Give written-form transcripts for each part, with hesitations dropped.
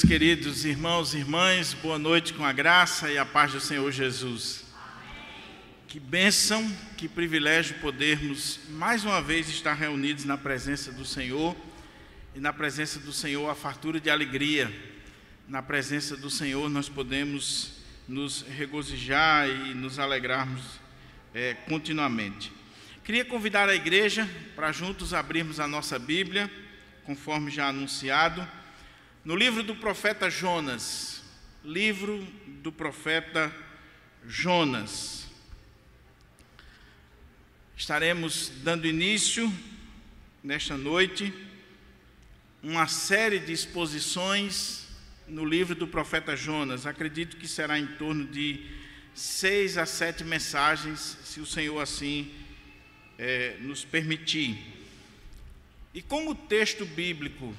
queridos irmãos e irmãs, boa noite com a graça e a paz do Senhor Jesus. Que bênção, que privilégio podermos mais uma vez estar reunidos na presença do Senhor, e na presença do Senhor a fartura de alegria. Na presença do Senhor nós podemos nos regozijar e nos alegrarmos continuamente. Queria convidar a igreja para juntos abrirmos a nossa Bíblia, conforme já anunciado, no livro do profeta Jonas. Livro do profeta Jonas. Estaremos dando início, nesta noite, uma série de exposições no livro do profeta Jonas. Acredito que será em torno de 6 a 7 mensagens, se o Senhor assim nos permitir. E como o texto bíblico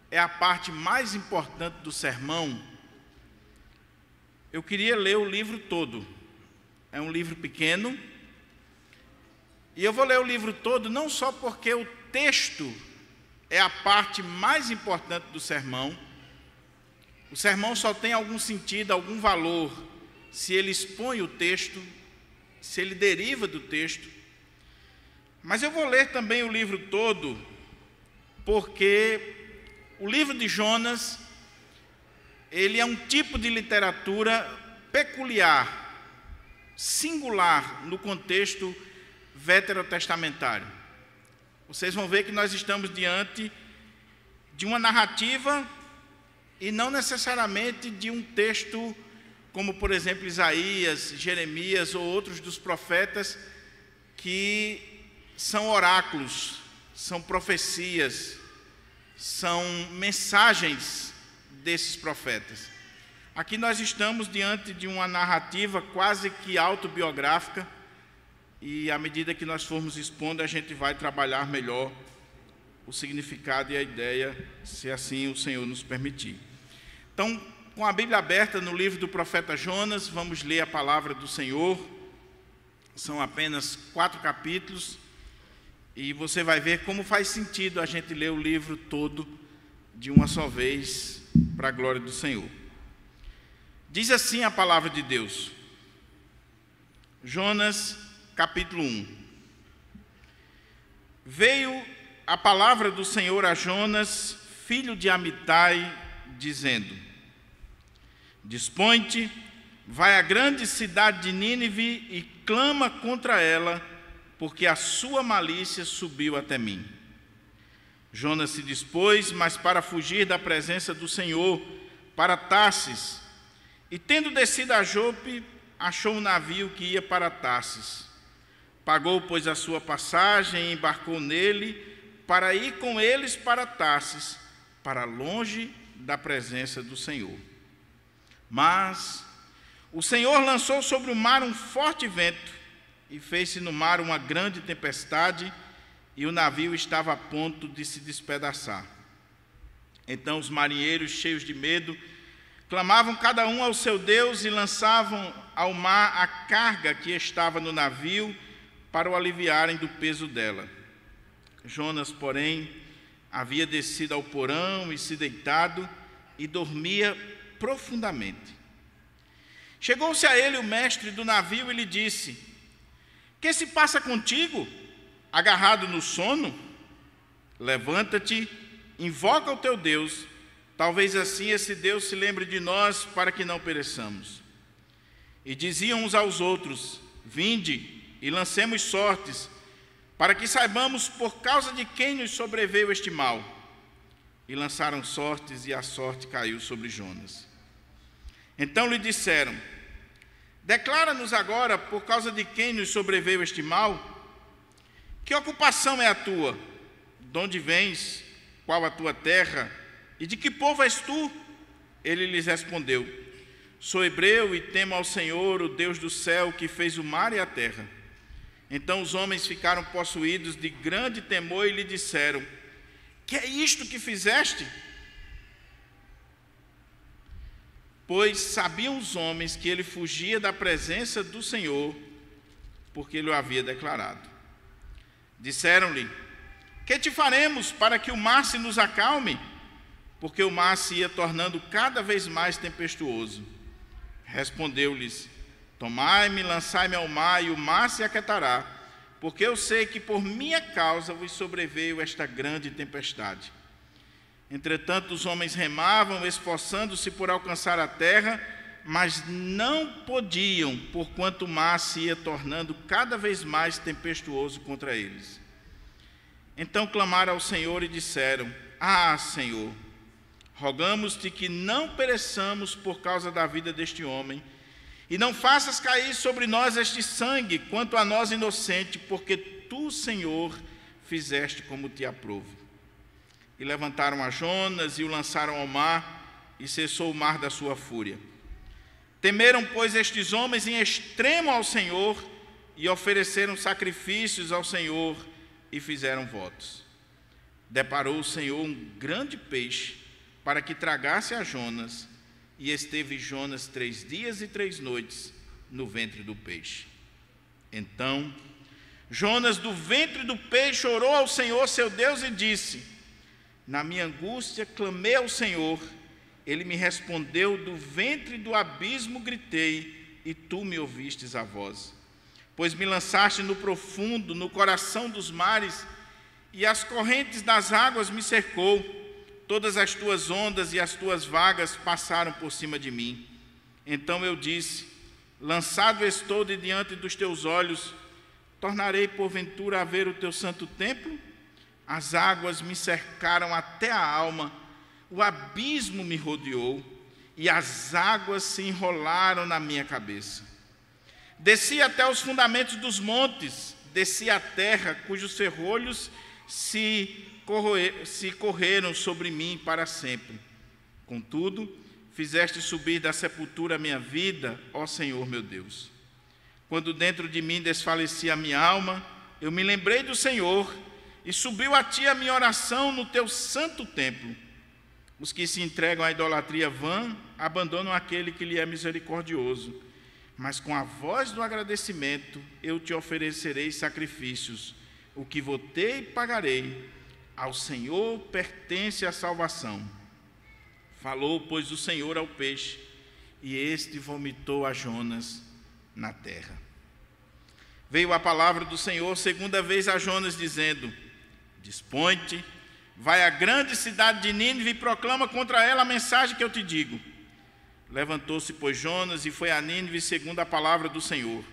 é a parte mais importante do sermão, eu queria ler o livro todo. É um livro pequeno, e eu vou ler o livro todo não só porque o texto é a parte mais importante do sermão. O sermão só tem algum sentido, algum valor, se ele expõe o texto, se ele deriva do texto. Mas eu vou ler também o livro todo, porque o livro de Jonas, ele é um tipo de literatura peculiar, singular no contexto veterotestamentário. Vocês vão ver que nós estamos diante de uma narrativa e não necessariamente de um texto como, por exemplo, Isaías, Jeremias ou outros dos profetas, que são oráculos, são profecias, são mensagens desses profetas. Aqui nós estamos diante de uma narrativa quase que autobiográfica, e à medida que nós formos expondo, a gente vai trabalhar melhor o significado e a ideia, se assim o Senhor nos permitir. Então, com a Bíblia aberta no livro do profeta Jonas, vamos ler a palavra do Senhor. São apenas 4 capítulos, e você vai ver como faz sentido a gente ler o livro todo de uma só vez, para a glória do Senhor. Diz assim a palavra de Deus. Jonas, capítulo 1. Veio a palavra do Senhor a Jonas, filho de Amitai, dizendo: Dispõe-te, vai à grande cidade de Nínive e clama contra ela, porque a sua malícia subiu até mim. Jonas se dispôs, mas para fugir da presença do Senhor, para Tarsis, e tendo descido a Jope, achou um navio que ia para Tarsis. Pagou, pois, a sua passagem e embarcou nele, para ir com eles para Tarsis, para longe da presença do Senhor. Mas o Senhor lançou sobre o mar um forte vento, e fez-se no mar uma grande tempestade, e o navio estava a ponto de se despedaçar. Então os marinheiros, cheios de medo, clamavam cada um ao seu Deus e lançavam ao mar a carga que estava no navio, para o aliviarem do peso dela. Jonas, porém, havia descido ao porão e se deitado, e dormia profundamente. Chegou-se a ele o mestre do navio e lhe disse: Que se passa contigo, agarrado no sono? Levanta-te, invoca o teu Deus, talvez assim esse Deus se lembre de nós, para que não pereçamos. E diziam uns aos outros: Vinde e lancemos sortes, para que saibamos por causa de quem nos sobreveio este mal. E lançaram sortes, e a sorte caiu sobre Jonas. Então lhe disseram: Declara-nos agora por causa de quem nos sobreveio este mal. Que ocupação é a tua? De onde vens? Qual a tua terra? E de que povo és tu? Ele lhes respondeu: Sou hebreu e temo ao Senhor, o Deus do céu, que fez o mar e a terra. Então os homens ficaram possuídos de grande temor e lhe disseram: Que é isto que fizeste? Pois sabiam os homens que ele fugia da presença do Senhor, porque ele o havia declarado. Disseram-lhe: Que te faremos para que o mar se nos acalme? porque o mar se ia tornando cada vez mais tempestuoso. Respondeu-lhes: tomai-me, lançai-me ao mar, e o mar se aquietará, porque eu sei que por minha causa vos sobreveio esta grande tempestade. Entretanto, os homens remavam, esforçando-se por alcançar a terra, mas não podiam, porquanto o mar se ia tornando cada vez mais tempestuoso contra eles. Então clamaram ao Senhor e disseram: ah, Senhor, rogamos-te que não pereçamos por causa da vida deste homem, e não faças cair sobre nós este sangue, quanto a nós inocente, porque tu, Senhor, fizeste como te aprouve. E levantaram a Jonas e o lançaram ao mar, e cessou o mar da sua fúria. Temeram, pois, estes homens em extremo ao Senhor, e ofereceram sacrifícios ao Senhor, e fizeram votos. Deparou o Senhor um grande peixe, para que tragasse a Jonas, e esteve Jonas 3 dias e 3 noites no ventre do peixe. Então, Jonas do ventre do peixe orou ao Senhor seu Deus e disse: na minha angústia clamei ao Senhor, ele me respondeu, do ventre do abismo gritei, e tu me ouvistes a voz. Pois me lançaste no profundo, no coração dos mares, e as correntes das águas me cercou. Todas as tuas ondas e as tuas vagas passaram por cima de mim. Então eu disse: lançado estou de diante dos teus olhos, tornarei porventura a ver o teu santo templo? As águas me cercaram até a alma, o abismo me rodeou, e as águas se enrolaram na minha cabeça. Desci até os fundamentos dos montes, desci à terra, cujos ferrolhos se correram sobre mim para sempre. Contudo, fizeste subir da sepultura a minha vida, ó Senhor meu Deus. Quando dentro de mim desfalecia a minha alma, eu me lembrei do Senhor, e subiu a ti a minha oração no teu santo templo. Os que se entregam à idolatria vã abandonam aquele que lhe é misericordioso, mas com a voz do agradecimento eu te oferecerei sacrifícios, o que votei pagarei, ao Senhor pertence a salvação. Falou, pois, o Senhor ao peixe, e este vomitou a Jonas na terra. Veio a palavra do Senhor segunda vez a Jonas, dizendo: dispõe-te, vai à grande cidade de Nínive e proclama contra ela a mensagem que eu te digo. Levantou-se, pois, Jonas e foi a Nínive segundo a palavra do Senhor.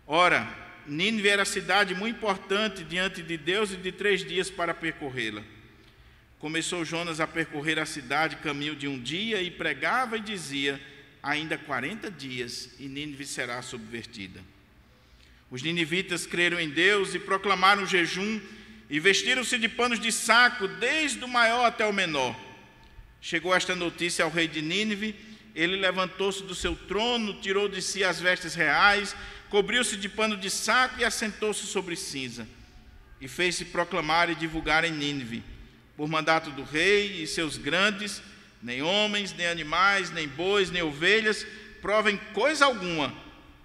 Ora, Nínive era cidade muito importante diante de Deus e de 3 dias para percorrê-la. Começou Jonas a percorrer a cidade caminho de um dia e pregava e dizia: ainda 40 dias e Nínive será subvertida. Os ninivitas creram em Deus e proclamaram jejum e vestiram-se de panos de saco, desde o maior até o menor. Chegou esta notícia ao rei de Nínive, ele levantou-se do seu trono, tirou de si as vestes reais, cobriu-se de pano de saco e assentou-se sobre cinza. E fez-se proclamar e divulgar em Nínive, por mandato do rei e seus grandes: nem homens, nem animais, nem bois, nem ovelhas provem coisa alguma,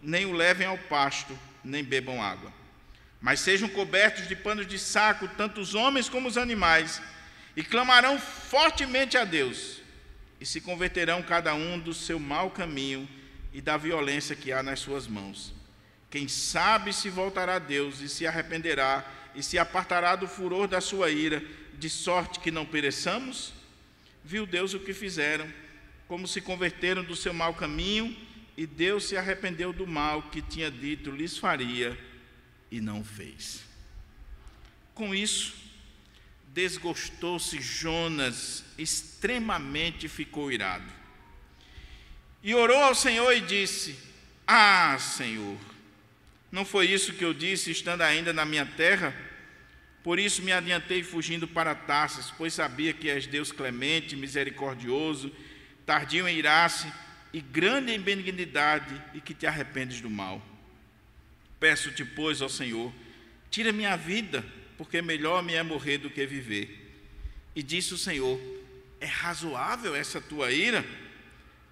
nem o levem ao pasto, nem bebam água. Mas sejam cobertos de panos de saco, tanto os homens como os animais, e clamarão fortemente a Deus, e se converterão cada um do seu mau caminho e da violência que há nas suas mãos. Quem sabe se voltará a Deus e se arrependerá, e se apartará do furor da sua ira, de sorte que não pereçamos? Viu Deus o que fizeram, como se converteram do seu mau caminho, e Deus se arrependeu do mal que tinha dito lhes faria, e não fez. Com isso, desgostou-se Jonas extremamente, ficou irado. E orou ao Senhor e disse: ah, Senhor, não foi isso que eu disse, estando ainda na minha terra? Por isso me adiantei fugindo para Tarsas, pois sabia que és Deus clemente, misericordioso, tardio em irar-se e grande em benignidade, e que te arrependes do mal. Peço-te, pois, ó Senhor, tira minha vida, porque melhor me é morrer do que viver. E disse o Senhor: é razoável essa tua ira?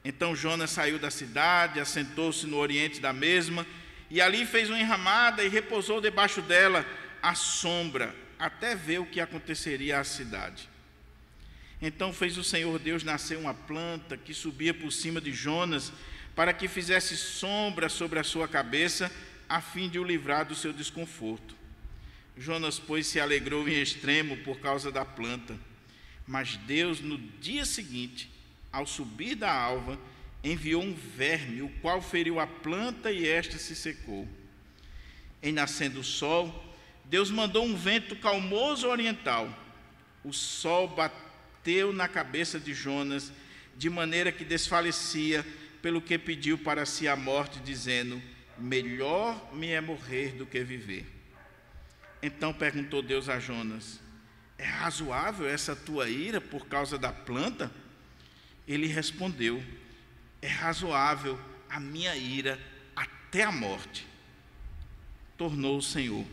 Então Jonas saiu da cidade, assentou-se no oriente da mesma, e ali fez uma enramada e repousou debaixo dela à sombra, até ver o que aconteceria à cidade. Então fez o Senhor Deus nascer uma planta que subia por cima de Jonas, para que fizesse sombra sobre a sua cabeça, a fim de o livrar do seu desconforto. Jonas, pois, se alegrou em extremo por causa da planta. Mas Deus, no dia seguinte, ao subir da alva, enviou um verme, o qual feriu a planta e esta se secou. Em nascendo o sol, Deus mandou um vento calmoso oriental. O sol bateu na cabeça de Jonas, de maneira que desfalecia, pelo que pediu para si a morte, dizendo: melhor me é morrer do que viver. Então perguntou Deus a Jonas: é razoável essa tua ira por causa da planta? Ele respondeu: é razoável a minha ira até a morte. Tornou o Senhor: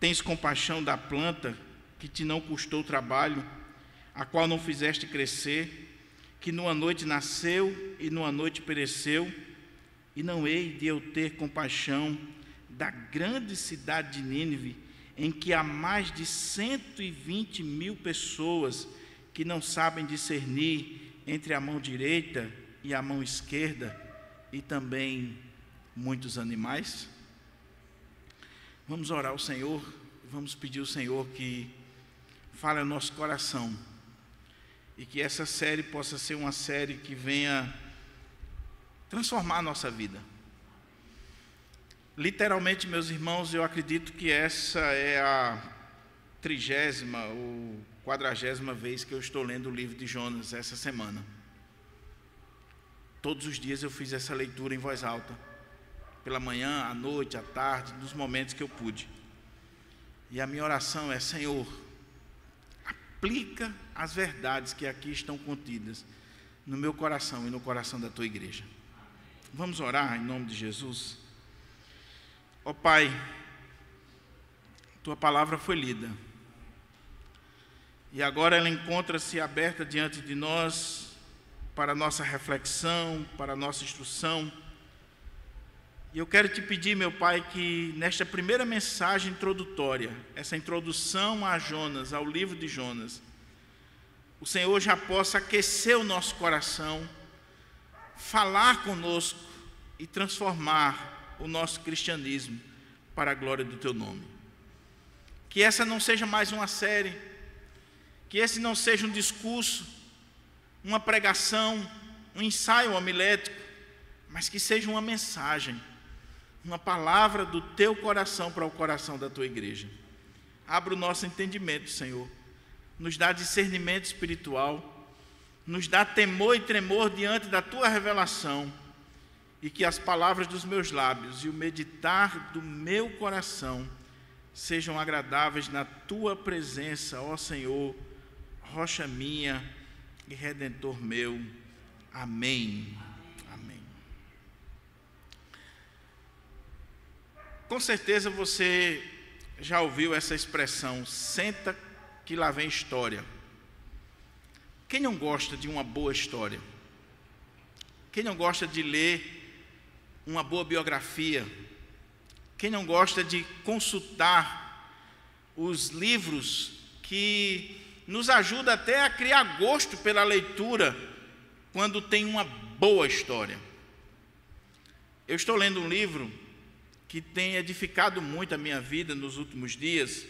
tens compaixão da planta que te não custou trabalho, a qual não fizeste crescer, que numa noite nasceu e numa noite pereceu? E não hei de eu ter compaixão da grande cidade de Nínive, em que há mais de 120.000 pessoas que não sabem discernir entre a mão direita e a mão esquerda, e também muitos animais? Vamos orar ao Senhor, vamos pedir ao Senhor que fale ao nosso coração, e que essa série possa ser uma série que venha transformar a nossa vida. Literalmente, meus irmãos, eu acredito que essa é a 30ª ou 40ª vez que eu estou lendo o livro de Jonas essa semana. Todos os dias eu fiz essa leitura em voz alta, pela manhã, à noite, à tarde, nos momentos que eu pude. E a minha oração é: Senhor, aplica as verdades que aqui estão contidas no meu coração e no coração da tua igreja. Vamos orar em nome de Jesus? Ó Pai, tua palavra foi lida, e agora ela encontra-se aberta diante de nós, para a nossa reflexão, para a nossa instrução. E eu quero te pedir, meu Pai, que nesta primeira mensagem introdutória, essa introdução a Jonas, ao livro de Jonas, o Senhor já possa aquecer o nosso coração, falar conosco e transformar o nosso cristianismo para a glória do teu nome. Que essa não seja mais uma série, que esse não seja um discurso, uma pregação, um ensaio homilético, mas que seja uma mensagem, uma palavra do teu coração para o coração da tua igreja. Abra o nosso entendimento, Senhor, nos dá discernimento espiritual, nos dá temor e tremor diante da tua revelação, e que as palavras dos meus lábios e o meditar do meu coração sejam agradáveis na tua presença, ó Senhor, rocha minha e redentor meu. Amém. Amém. Com certeza você já ouviu essa expressão: senta que lá vem história. Quem não gosta de uma boa história? Quem não gosta de ler uma boa biografia? Quem não gosta de consultar os livros que nos ajudam até a criar gosto pela leitura, quando tem uma boa história? Eu estou lendo um livro que tem edificado muito a minha vida nos últimos dias,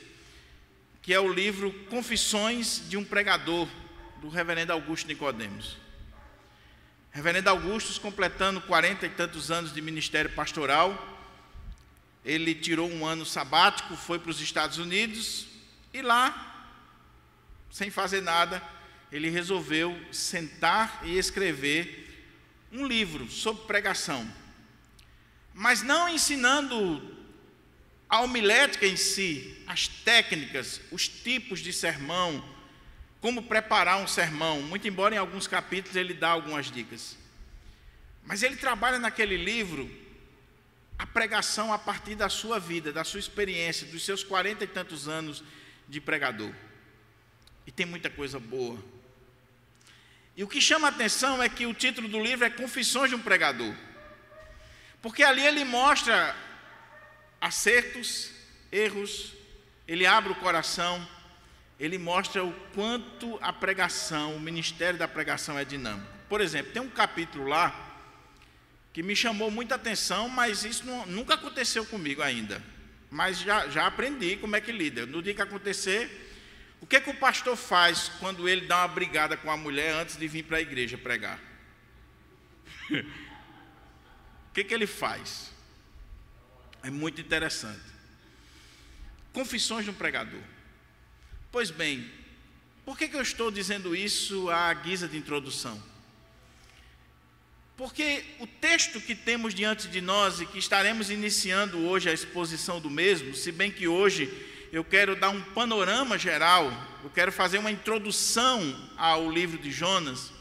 que é o livro Confissões de um Pregador, do reverendo Augusto Nicodemos. Reverendo Augusto, completando 40 e tantos anos de ministério pastoral, ele tirou um ano sabático, foi para os Estados Unidos, e lá, sem fazer nada, ele resolveu sentar e escrever um livro sobre pregação, mas não ensinando a homilética em si, as técnicas, os tipos de sermão, como preparar um sermão, muito embora em alguns capítulos ele dá algumas dicas. Mas ele trabalha naquele livro a pregação a partir da sua vida, da sua experiência, dos seus 40 e tantos anos de pregador. E tem muita coisa boa. E o que chama a atenção é que o título do livro é Confissões de um Pregador. Porque ali ele mostra acertos, erros, ele abre o coração, ele mostra o quanto a pregação, o ministério da pregação é dinâmico. Por exemplo, tem um capítulo lá que me chamou muita atenção, mas isso nunca aconteceu comigo ainda. Mas já aprendi como é que lida. No dia que acontecer, o que o pastor faz quando ele dá uma brigada com a mulher antes de vir para a igreja pregar? O que ele faz? É muito interessante. Confissões de um pregador. Pois bem, por que eu estou dizendo isso à guisa de introdução? Porque o texto que temos diante de nós e que estaremos iniciando hoje a exposição do mesmo, se bem que hoje eu quero dar um panorama geral, eu quero fazer uma introdução ao livro de Jonas.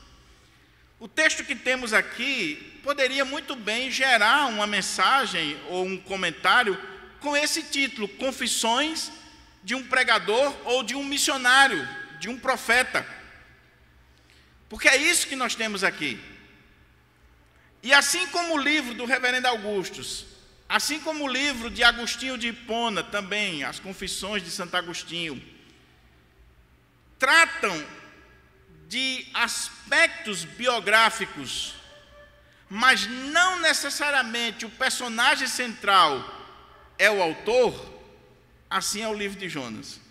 O texto que temos aqui poderia muito bem gerar uma mensagem ou um comentário com esse título: Confissões de um pregador ou de um missionário, de um profeta. Porque é isso que nós temos aqui. E assim como o livro do reverendo Augustus, assim como o livro de Agostinho de Hipona, também, as Confissões de Santo Agostinho, tratam de aspectos biográficos, mas não necessariamente o personagem central é o autor, assim é o livro de Jonas.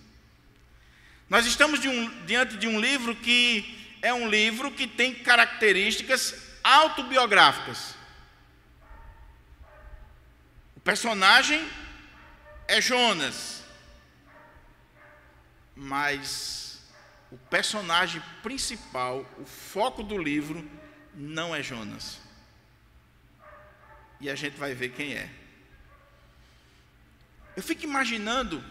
Nós estamos diante de um livro que é um livro que tem características autobiográficas. O personagem é Jonas, mas o personagem principal, o foco do livro, não é Jonas. E a gente vai ver quem é. Eu fico imaginando,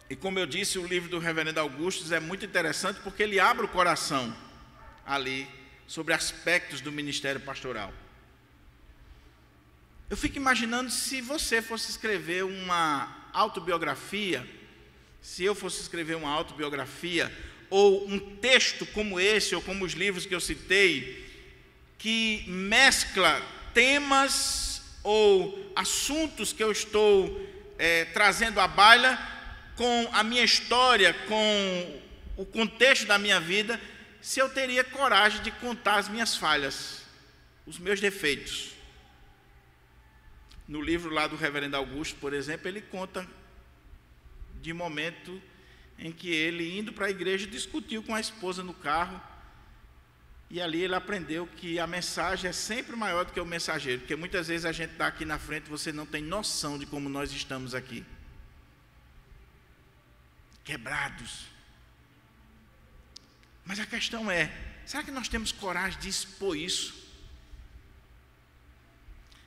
e como eu disse, o livro do reverendo Augustus é muito interessante porque ele abre o coração ali sobre aspectos do ministério pastoral. Eu fico imaginando se você fosse escrever uma autobiografia, se eu fosse escrever uma autobiografia, ou um texto como esse, ou como os livros que eu citei, que mescla temas ou assuntos que eu estou trazendo à baila com a minha história, com o contexto da minha vida, se eu teria coragem de contar as minhas falhas, os meus defeitos. No livro lá do reverendo Augusto, por exemplo, ele conta de momento em que ele, indo para a igreja, discutiu com a esposa no carro, e ali ele aprendeu que a mensagem é sempre maior do que o mensageiro, porque muitas vezes a gente está aqui na frente e você não tem noção de como nós estamos aqui. Quebrados. Mas a questão é, será que nós temos coragem de expor isso?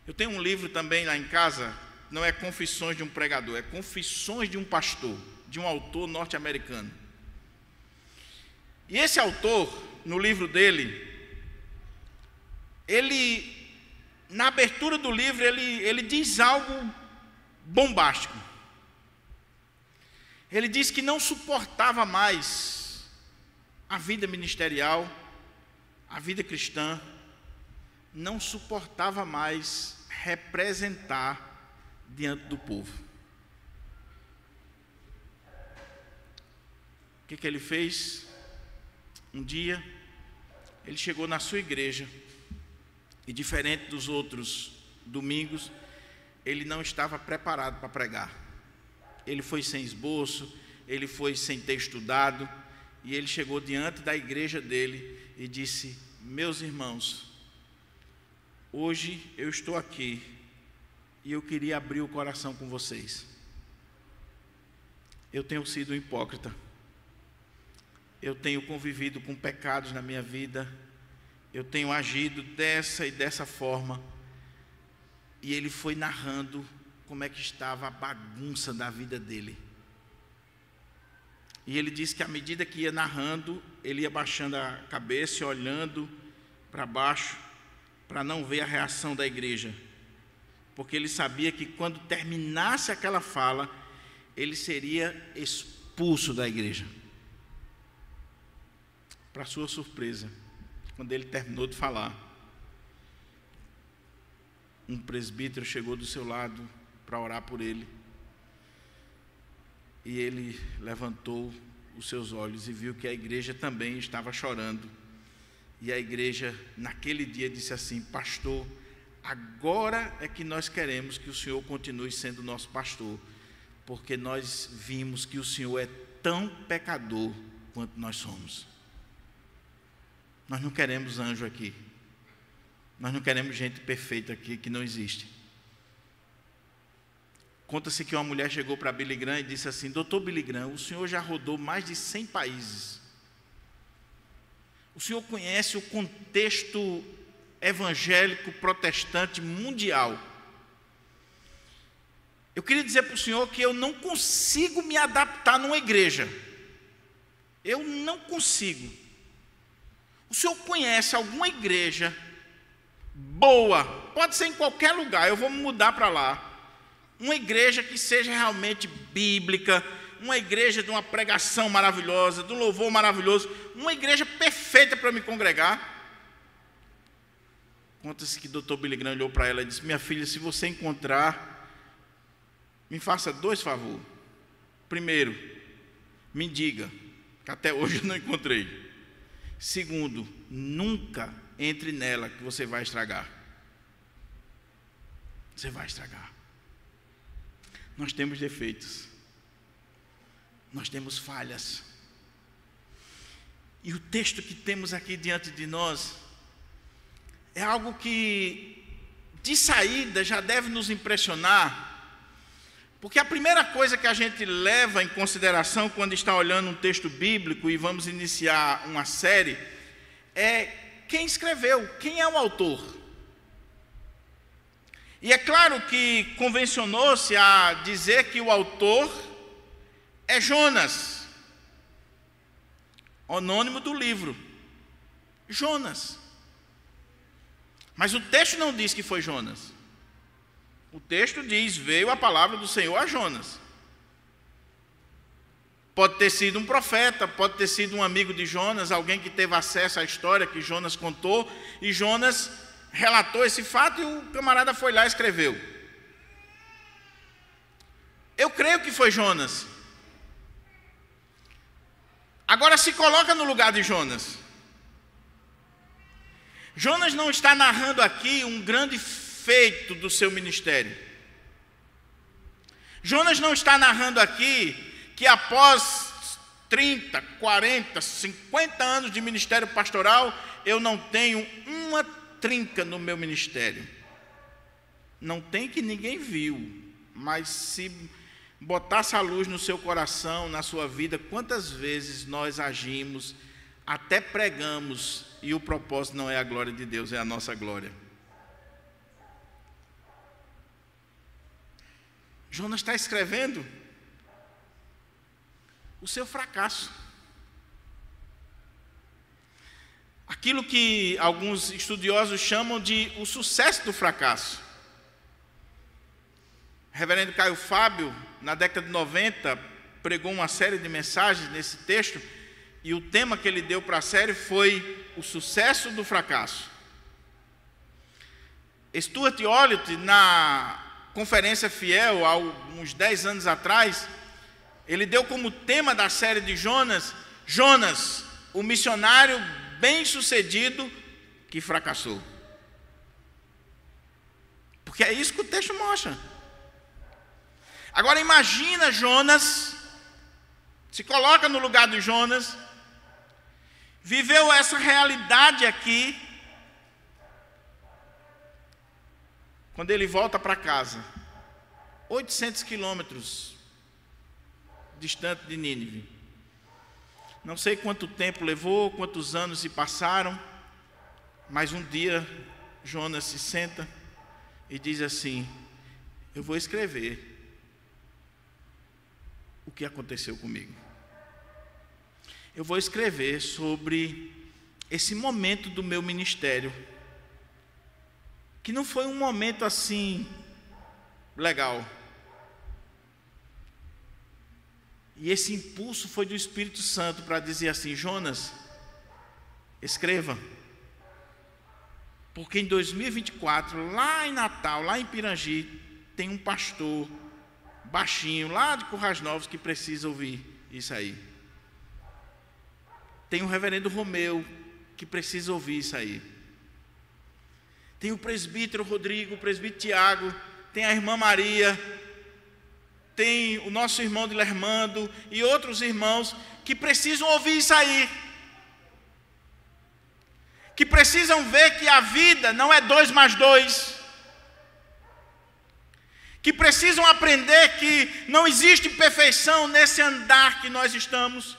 Eu tenho um livro também lá em casa, não é Confissões de um Pregador, é Confissões de um Pastor, de um autor norte-americano. E esse autor, no livro dele, ele, na abertura do livro, ele diz algo bombástico. Ele diz que não suportava mais a vida ministerial, a vida cristã, não suportava mais representar diante do povo. O que ele fez? Um dia, ele chegou na sua igreja e, diferente dos outros domingos, ele não estava preparado para pregar. Ele foi sem esboço, ele foi sem ter estudado, e ele chegou diante da igreja dele e disse: meus irmãos, hoje eu estou aqui e eu queria abrir o coração com vocês. Eu tenho sido um hipócrita. Eu tenho convivido com pecados na minha vida. Eu tenho agido dessa e dessa forma. E ele foi narrando como é que estava a bagunça da vida dele. E ele disse que à medida que ia narrando, ele ia baixando a cabeça e olhando para baixo, para não ver a reação da igreja. Porque ele sabia que quando terminasse aquela fala, ele seria expulso da igreja. Para sua surpresa, quando ele terminou de falar, um presbítero chegou do seu lado para orar por ele. E ele levantou os seus olhos e viu que a igreja também estava chorando. E a igreja, naquele dia, disse assim: pastor, agora é que nós queremos que o senhor continue sendo nosso pastor, porque nós vimos que o senhor é tão pecador quanto nós somos. Nós não queremos anjo aqui. Nós não queremos gente perfeita aqui, que não existe. Conta-se que uma mulher chegou para Billy Graham e disse assim: doutor Billy Graham, o senhor já rodou mais de 100 países. O senhor conhece o contexto evangélico protestante mundial. Eu queria dizer para o senhor que eu não consigo me adaptar numa igreja. Eu não consigo. O senhor conhece alguma igreja boa? Pode ser em qualquer lugar, eu vou me mudar para lá. Uma igreja que seja realmente bíblica, uma igreja de uma pregação maravilhosa, de um louvor maravilhoso, uma igreja perfeita para me congregar. Conta-se que o Dr. Billy Graham olhou para ela e disse: minha filha, se você encontrar, me faça 2 favores. Primeiro, me diga, que até hoje eu não encontrei. Segundo, nunca entre nela, que você vai estragar. Você vai estragar. Nós temos defeitos. Nós temos falhas. E o texto que temos aqui diante de nós é algo que, de saída, já deve nos impressionar, porque a primeira coisa que a gente leva em consideração quando está olhando um texto bíblico e vamos iniciar uma série é quem escreveu, quem é o autor. E é claro que convencionou-se a dizer que o autor é Jonas, anônimo do livro, Jonas. Mas o texto não diz que foi Jonas. O texto diz: veio a palavra do Senhor a Jonas. Pode ter sido um profeta, pode ter sido um amigo de Jonas, alguém que teve acesso à história que Jonas contou, e Jonas relatou esse fato e o camarada foi lá e escreveu. Eu creio que foi Jonas. Agora se coloca no lugar de Jonas. Jonas não está narrando aqui um grande feito do seu ministério. Jonas não está narrando aqui que após 30, 40, 50 anos de ministério pastoral, eu não tenho uma trinca no meu ministério. Não tem, que ninguém viu, mas se botasse a luz no seu coração, na sua vida, quantas vezes nós agimos, até pregamos, e o propósito não é a glória de Deus, é a nossa glória. Jonas está escrevendo o seu fracasso. Aquilo que alguns estudiosos chamam de o sucesso do fracasso. O reverendo Caio Fábio, na década de 90, pregou uma série de mensagens nesse texto, e o tema que ele deu para a série foi o sucesso do fracasso. Stuart Olliott, na Conferência Fiel, há uns 10 anos atrás, ele deu como tema da série de Jonas, Jonas, o missionário bem-sucedido que fracassou. Porque é isso que o texto mostra. Agora imagina Jonas, se coloca no lugar de Jonas, viveu essa realidade aqui, quando ele volta para casa, 800 quilômetros distante de Nínive. Não sei quanto tempo levou, quantos anos se passaram, mas um dia Jonas se senta e diz assim: eu vou escrever o que aconteceu comigo. Eu vou escrever sobre esse momento do meu ministério, que não foi um momento assim legal. E esse impulso foi do Espírito Santo para dizer assim: Jonas, escreva. Porque em 2024, lá em Natal, lá em Pirangi, tem um pastor baixinho, lá de Currais Novos, que precisa ouvir isso aí. Tem o reverendo Romeu, que precisa ouvir isso aí. Tem o presbítero Rodrigo, o presbítero Tiago, tem a irmã Maria, tem o nosso irmão Dilermando e outros irmãos que precisam ouvir isso aí. Que precisam ver que a vida não é 2 mais 2. Que precisam aprender que não existe perfeição nesse andar que nós estamos.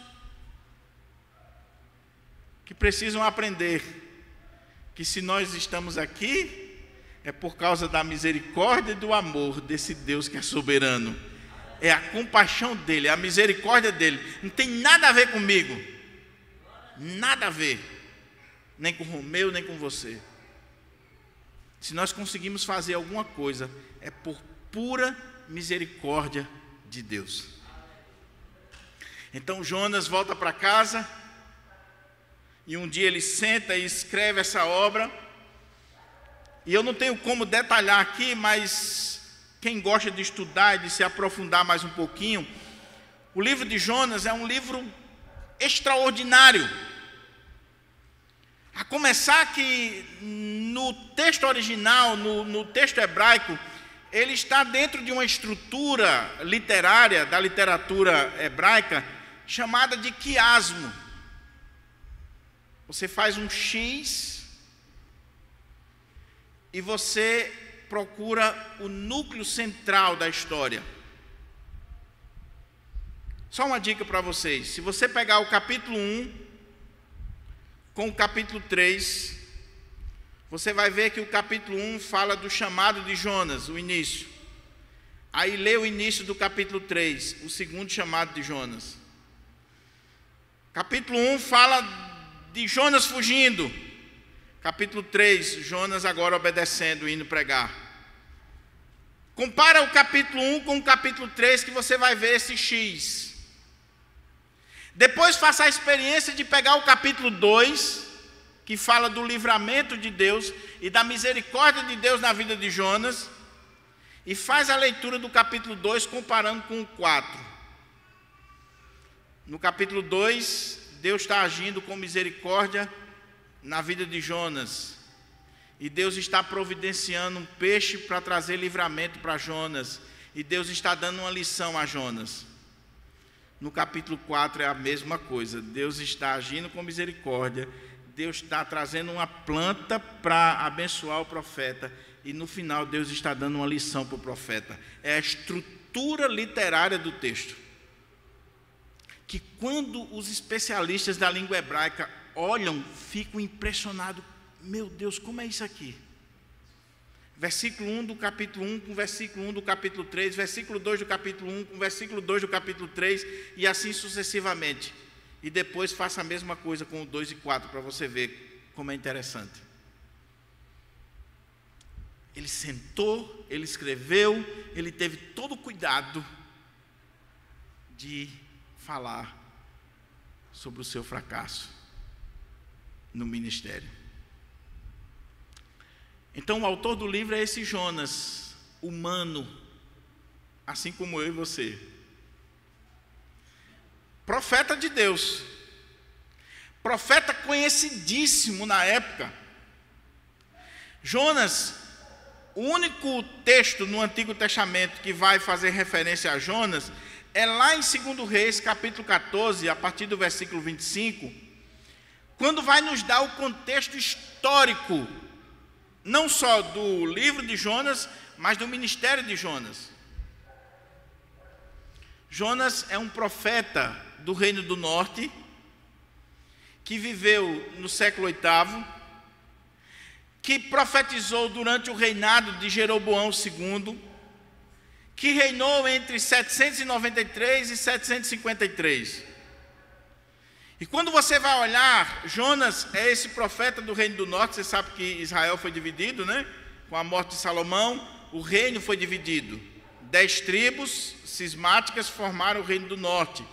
Que precisam aprender que se nós estamos aqui, é por causa da misericórdia e do amor desse Deus que é soberano. É a compaixão dele, é a misericórdia dele. Não tem nada a ver comigo. Nada a ver. Nem com o Romeu, nem com você. Se nós conseguimos fazer alguma coisa, é por pura misericórdia de Deus. Então Jonas volta para casa, e um dia ele senta e escreve essa obra, e eu não tenho como detalhar aqui, mas quem gosta de estudar e de se aprofundar mais um pouquinho, o livro de Jonas é um livro extraordinário. A começar que no texto original, no texto hebraico, ele está dentro de uma estrutura literária, da literatura hebraica, chamada de quiasmo. Você faz um X e você procura o núcleo central da história. Só uma dica para vocês: se você pegar o capítulo 1 com o capítulo 3, você vai ver que o capítulo 1 fala do chamado de Jonas, o início. Aí lê o início do capítulo 3, o segundo chamado de Jonas. Capítulo 1 fala de Jonas fugindo. Capítulo 3, Jonas agora obedecendo, indo pregar. Compara o capítulo 1 com o capítulo 3, que você vai ver esse X. Depois faça a experiência de pegar o capítulo 2, que fala do livramento de Deus e da misericórdia de Deus na vida de Jonas, e faz a leitura do capítulo 2 comparando com o 4. No capítulo 2, Deus está agindo com misericórdia na vida de Jonas, e Deus está providenciando um peixe para trazer livramento para Jonas, e Deus está dando uma lição a Jonas. No capítulo 4 é a mesma coisa. Deus está agindo com misericórdia, Deus está trazendo uma planta para abençoar o profeta, e no final Deus está dando uma lição para o profeta. É a estrutura literária do texto, que quando os especialistas da língua hebraica olham, ficam impressionados. Meu Deus, como é isso aqui? Versículo 1 do capítulo 1 com versículo 1 do capítulo 3, versículo 2 do capítulo 1 com versículo 2 do capítulo 3, e assim sucessivamente. E depois faça a mesma coisa com o 2 e 4, para você ver como é interessante. Ele sentou, ele escreveu, ele teve todo o cuidado de falar sobre o seu fracasso no ministério. Então o autor do livro é esse Jonas, humano, assim como eu e você. Profeta de Deus, profeta conhecidíssimo na época. Jonas, o único texto no Antigo Testamento que vai fazer referência a Jonas é lá em 2 Reis, capítulo 14, a partir do versículo 25, quando vai nos dar o contexto histórico, não só do livro de Jonas, mas do ministério de Jonas. Jonas é um profeta do Reino do Norte, que viveu no século VIII, que profetizou durante o reinado de Jeroboão II, que reinou entre 793 e 753. E quando você vai olhar, Jonas é esse profeta do Reino do Norte. Você sabe que Israel foi dividido, né? Com a morte de Salomão, o reino foi dividido. 10 tribos cismáticas formaram o Reino do Norte.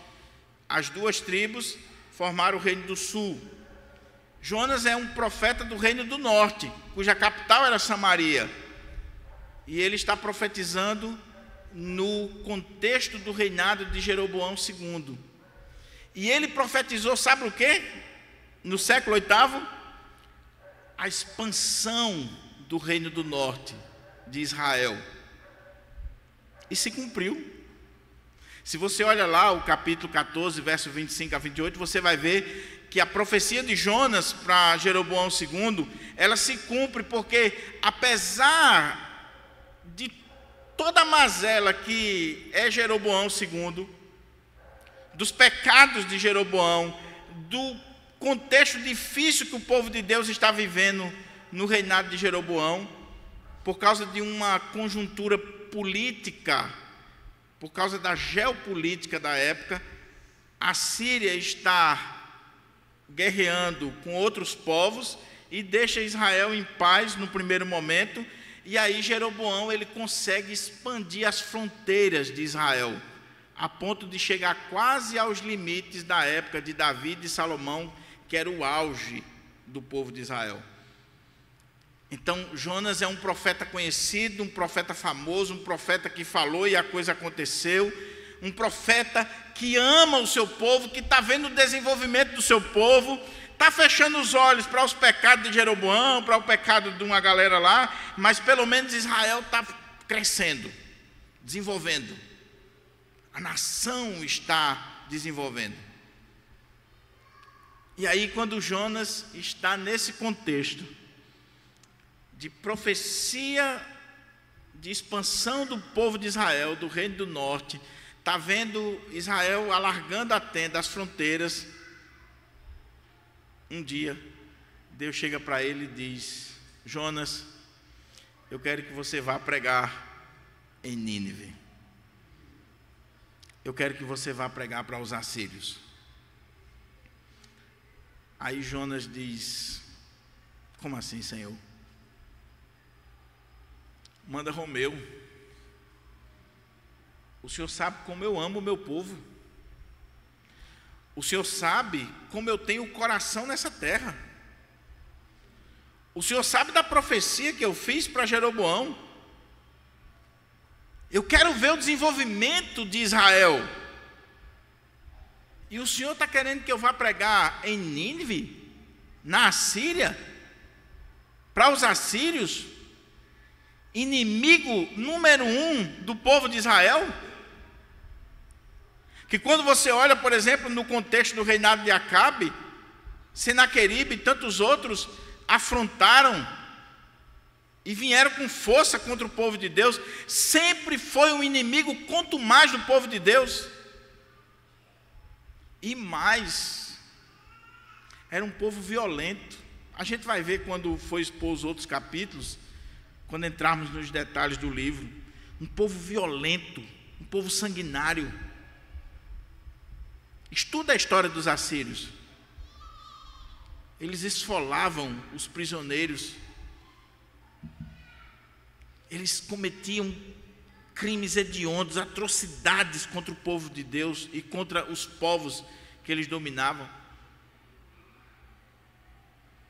As 2 tribos formaram o Reino do Sul. Jonas é um profeta do Reino do Norte, cuja capital era Samaria. E ele está profetizando no contexto do reinado de Jeroboão II. E ele profetizou, sabe o quê? No século VIII, a expansão do reino do norte de Israel. E se cumpriu. Se você olha lá o capítulo 14, verso 25 a 28, você vai ver que a profecia de Jonas para Jeroboão II, ela se cumpre, porque apesar de toda a mazela que é Jeroboão II, dos pecados de Jeroboão, do contexto difícil que o povo de Deus está vivendo no reinado de Jeroboão, por causa de uma conjuntura política, por causa da geopolítica da época, a Síria está guerreando com outros povos e deixa Israel em paz no primeiro momento, e aí Jeroboão ele consegue expandir as fronteiras de Israel, a ponto de chegar quase aos limites da época de Davi e de Salomão, que era o auge do povo de Israel. Então, Jonas é um profeta conhecido, um profeta famoso, um profeta que falou e a coisa aconteceu, um profeta que ama o seu povo, que está vendo o desenvolvimento do seu povo, está fechando os olhos para os pecados de Jeroboão, para o pecado de uma galera lá, mas pelo menos Israel está crescendo, desenvolvendo. A nação está desenvolvendo. E aí, quando Jonas está nesse contexto de profecia, de expansão do povo de Israel, do reino do norte, está vendo Israel alargando a tenda, as fronteiras. Um dia, Deus chega para ele e diz: Jonas, eu quero que você vá pregar em Nínive. Eu quero que você vá pregar para os assírios. Aí Jonas diz: como assim, Senhor? Manda Romeu. O Senhor sabe como eu amo o meu povo. O Senhor sabe como eu tenho o coração nessa terra. O Senhor sabe da profecia que eu fiz para Jeroboão. Eu quero ver o desenvolvimento de Israel. E o Senhor está querendo que eu vá pregar em Nínive, na Assíria, para os assírios, inimigo número 1 do povo de Israel? Que quando você olha, por exemplo, no contexto do reinado de Acabe, Senaqueribe e tantos outros afrontaram e vieram com força contra o povo de Deus, sempre foi um inimigo quanto mais do povo de Deus. E mais, era um povo violento. A gente vai ver quando for expor os outros capítulos, quando entrarmos nos detalhes do livro, um povo violento, um povo sanguinário. Estuda a história dos assírios. Eles esfolavam os prisioneiros. Eles cometiam crimes hediondos, atrocidades contra o povo de Deus e contra os povos que eles dominavam.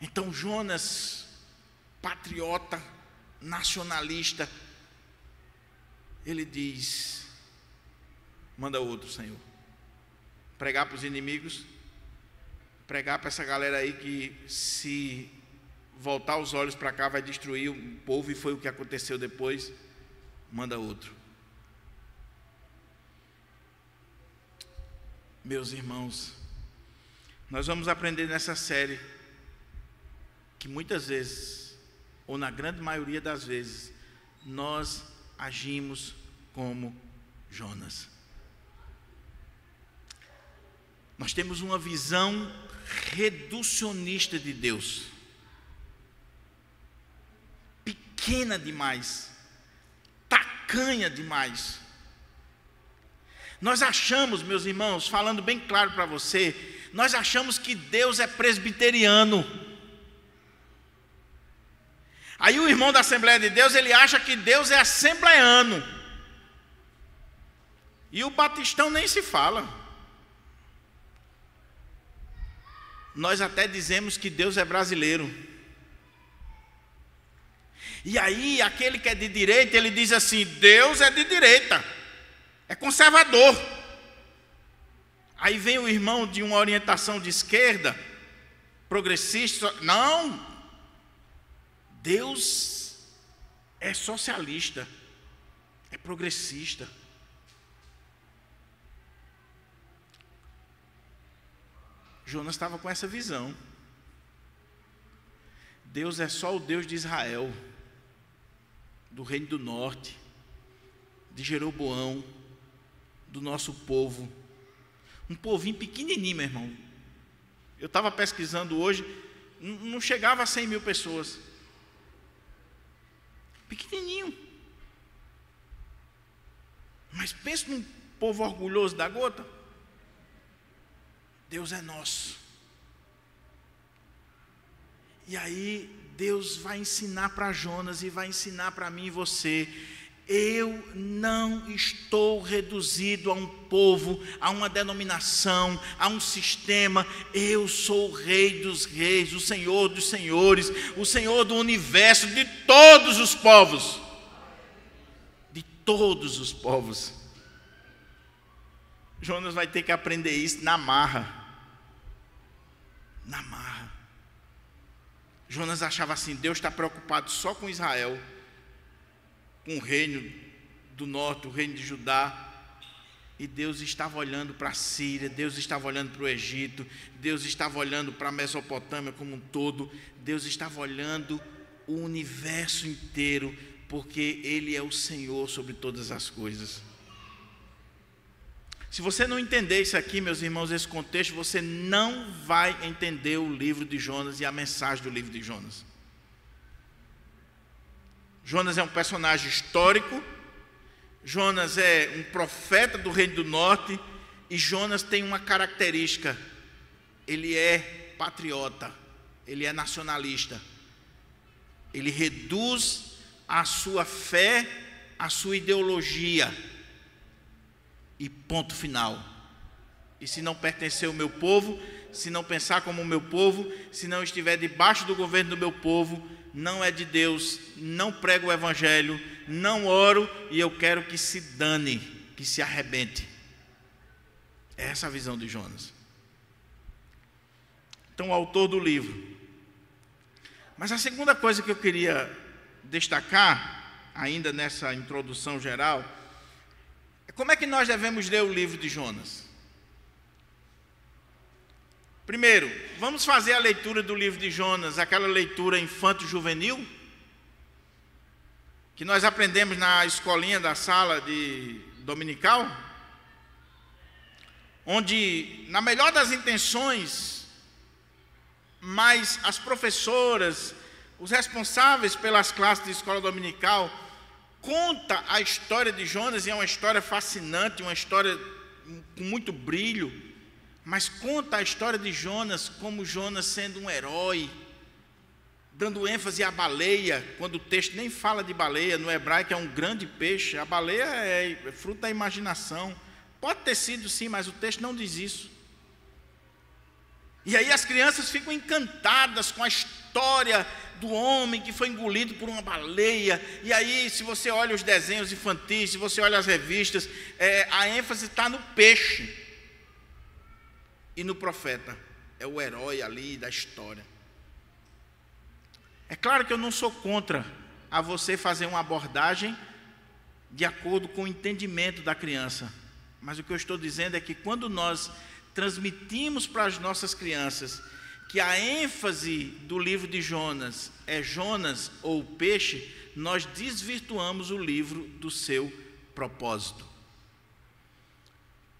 Então Jonas, patriota, nacionalista, ele diz: manda outro, Senhor. Pregar para os inimigos, pregar para essa galera aí que, se voltar os olhos para cá, vai destruir o povo, e foi o que aconteceu depois. Manda outro. Meus irmãos, nós vamos aprender nessa série que muitas vezes, ou na grande maioria das vezes, nós agimos como Jonas. Nós temos uma visão reducionista de Deus, pequena demais, tacanha demais. Nós achamos, meus irmãos, falando bem claro para você, nós achamos que Deus é presbiteriano. Aí o irmão da Assembleia de Deus, ele acha que Deus é assembleano. E o batistão nem se fala. Nós até dizemos que Deus é brasileiro. E aí, aquele que é de direita, ele diz assim: Deus é de direita, é conservador. Aí vem o irmão de uma orientação de esquerda, progressista. Não! Deus é socialista, é progressista. Jonas estava com essa visão. Deus é só o Deus de Israel, do reino do norte, de Jeroboão, do nosso povo. Um povinho pequenininho, meu irmão. Eu estava pesquisando hoje, não chegava a 100 mil pessoas. Pequenininho. Mas pensa num povo orgulhoso da gota. Deus é nosso. E aí Deus vai ensinar para Jonas e vai ensinar para mim e você: eu não estou reduzido a um povo, a uma denominação, a um sistema. Eu sou o Rei dos reis, o Senhor dos senhores, o Senhor do universo, de todos os povos. De todos os povos. Jonas vai ter que aprender isso na marra. Na marra. Jonas achava assim: Deus está preocupado só com Israel, com o reino do norte, o reino de Judá. E Deus estava olhando para a Síria, Deus estava olhando para o Egito, Deus estava olhando para a Mesopotâmia como um todo. Deus estava olhando o universo inteiro, porque Ele é o Senhor sobre todas as coisas. Se você não entender isso aqui, meus irmãos, esse contexto, você não vai entender o livro de Jonas e a mensagem do livro de Jonas. Jonas é um personagem histórico, Jonas é um profeta do reino do norte, e Jonas tem uma característica: ele é patriota, ele é nacionalista. Ele reduz a sua fé, a sua ideologia, e ponto final. E se não pertencer ao meu povo, se não pensar como o meu povo, se não estiver debaixo do governo do meu povo, não é de Deus, não prego o evangelho, não oro, e eu quero que se dane, que se arrebente. É essa a visão de Jonas. Então, o autor do livro. Mas a segunda coisa que eu queria destacar, ainda nessa introdução geral, é como é que nós devemos ler o livro de Jonas. Primeiro, vamos fazer a leitura do livro de Jonas, aquela leitura infanto-juvenil, que nós aprendemos na escolinha da sala de dominical, onde, na melhor das intenções, mas as professoras, os responsáveis pelas classes de escola dominical, conta a história de Jonas, e é uma história fascinante, uma história com muito brilho, mas conta a história de Jonas como Jonas sendo um herói, dando ênfase à baleia, quando o texto nem fala de baleia. No hebraico é um grande peixe, a baleia é fruto da imaginação. Pode ter sido sim, mas o texto não diz isso. E aí as crianças ficam encantadas com a história do homem que foi engolido por uma baleia. E aí, se você olha os desenhos infantis, se você olha as revistas, a ênfase está no peixe e no profeta. É o herói ali da história. É claro que eu não sou contra a você fazer uma abordagem de acordo com o entendimento da criança, mas o que eu estou dizendo é que quando nós transmitimos para as nossas crianças que a ênfase do livro de Jonas é Jonas ou o peixe, nós desvirtuamos o livro do seu propósito.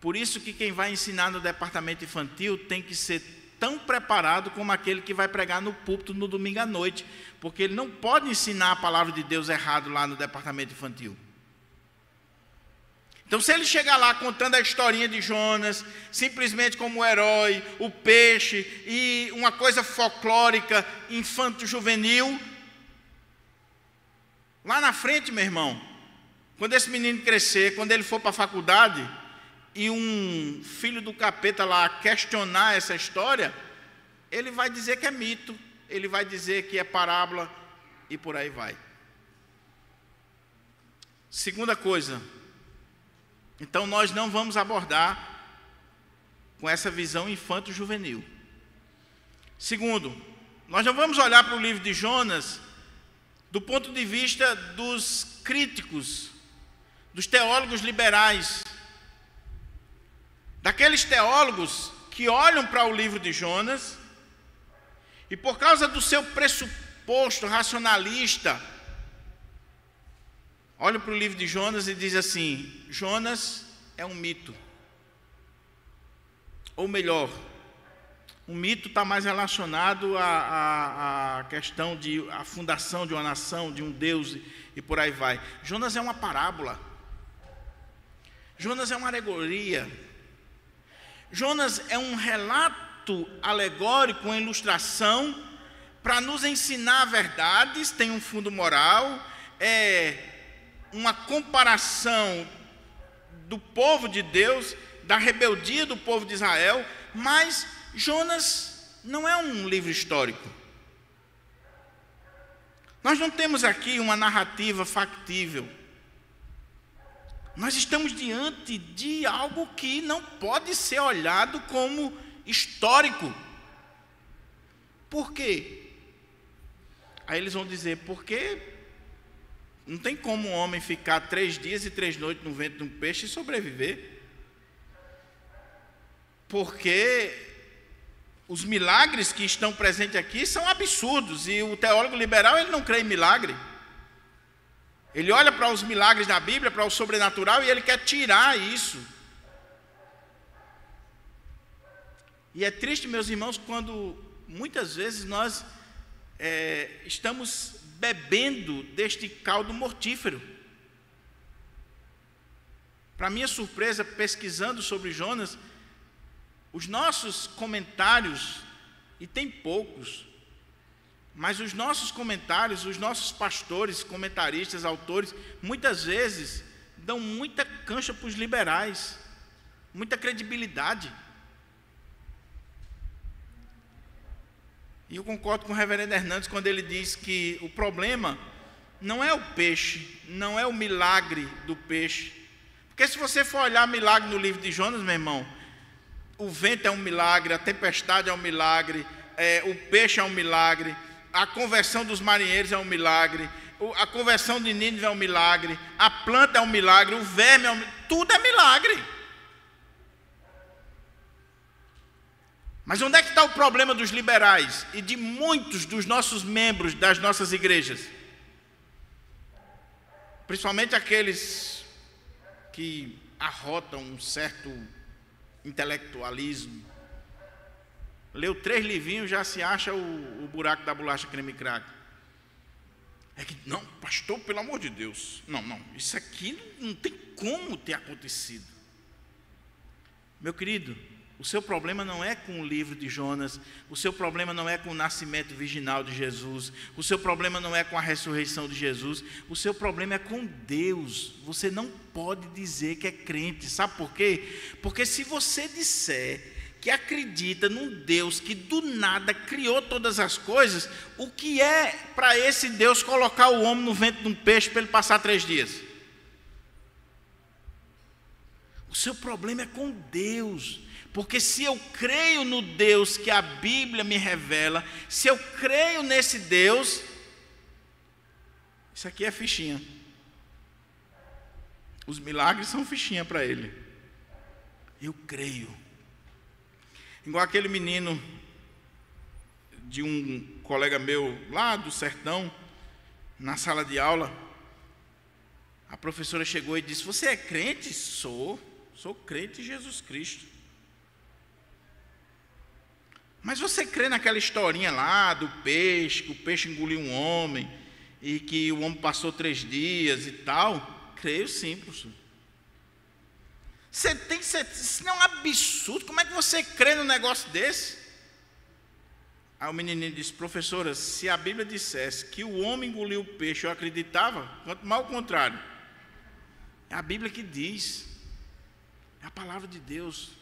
Por isso que quem vai ensinar no departamento infantil tem que ser tão preparado como aquele que vai pregar no púlpito no domingo à noite, porque ele não pode ensinar a palavra de Deus errado lá no departamento infantil. Então, se ele chegar lá contando a historinha de Jonas, simplesmente como o herói, o peixe, e uma coisa folclórica, infanto-juvenil, lá na frente, meu irmão, quando esse menino crescer, quando ele for para a faculdade, e um filho do capeta lá questionar essa história, ele vai dizer que é mito, ele vai dizer que é parábola, e por aí vai. Segunda coisa, então nós não vamos abordar com essa visão infanto-juvenil. Segundo, nós não vamos olhar para o livro de Jonas do ponto de vista dos críticos, dos teólogos liberais, daqueles teólogos que olham para o livro de Jonas e, por causa do seu pressuposto racionalista, olham para o livro de Jonas e dizem assim: Jonas é um mito. Ou melhor, o mito está mais relacionado à questão de a fundação de uma nação, de um Deus e por aí vai. Jonas é uma parábola. Jonas é uma alegoria. Jonas é um relato alegórico, uma ilustração para nos ensinar verdades, tem um fundo moral, é uma comparação do povo de Deus, da rebeldia do povo de Israel, mas Jonas não é um livro histórico. Nós não temos aqui uma narrativa factível. Nós estamos diante de algo que não pode ser olhado como histórico. Por quê? Aí eles vão dizer, porque não tem como um homem ficar 3 dias e 3 noites no ventre de um peixe e sobreviver. Porque os milagres que estão presentes aqui são absurdos, e o teólogo liberal ele não crê em milagre. Ele olha para os milagres da Bíblia, para o sobrenatural, e ele quer tirar isso. E é triste, meus irmãos, quando muitas vezes nós estamos bebendo deste caldo mortífero. Para minha surpresa, pesquisando sobre Jonas, os nossos comentários, e tem poucos, mas os nossos comentários, os nossos pastores, comentaristas, autores, muitas vezes dão muita cancha para os liberais, muita credibilidade. E eu concordo com o reverendo Hernandes quando ele diz que o problema não é o peixe, não é o milagre do peixe. Porque se você for olhar milagre no livro de Jonas, meu irmão, o vento é um milagre, a tempestade é um milagre, o peixe é um milagre, a conversão dos marinheiros é um milagre, a conversão de Nínive é um milagre, a planta é um milagre, o verme é um milagre, tudo é milagre. Mas onde é que está o problema dos liberais e de muitos dos nossos membros das nossas igrejas? Principalmente aqueles que arrotam um certo intelectualismo. Leu 3 livrinhos, já se acha o buraco da bolacha creme crack. É que, não, pastor, pelo amor de Deus. Não, isso aqui não tem como ter acontecido. Meu querido, o seu problema não é com o livro de Jonas, o seu problema não é com o nascimento virginal de Jesus, o seu problema não é com a ressurreição de Jesus, o seu problema é com Deus. Você não pode dizer que é crente, sabe por quê? Porque se você disser que acredita num Deus que do nada criou todas as coisas, o que é para esse Deus colocar o homem no ventre de um peixe para ele passar 3 dias? O seu problema é com Deus. Porque se eu creio no Deus que a Bíblia me revela, se eu creio nesse Deus, isso aqui é fichinha. Os milagres são fichinha para ele. Eu creio. Igual aquele menino de um colega meu lá do sertão, na sala de aula, a professora chegou e disse: "Você é crente?" Sou crente em Jesus Cristo. Mas você crê naquela historinha lá do peixe, que o peixe engoliu um homem e que o homem passou 3 dias e tal? Creio sim, professor. Isso não é um absurdo, como é que você crê num negócio desse? Aí o menininho disse: "Professora, se a Bíblia dissesse que o homem engoliu o peixe, eu acreditava, quanto mais ao contrário. É a Bíblia que diz, é a palavra de Deus."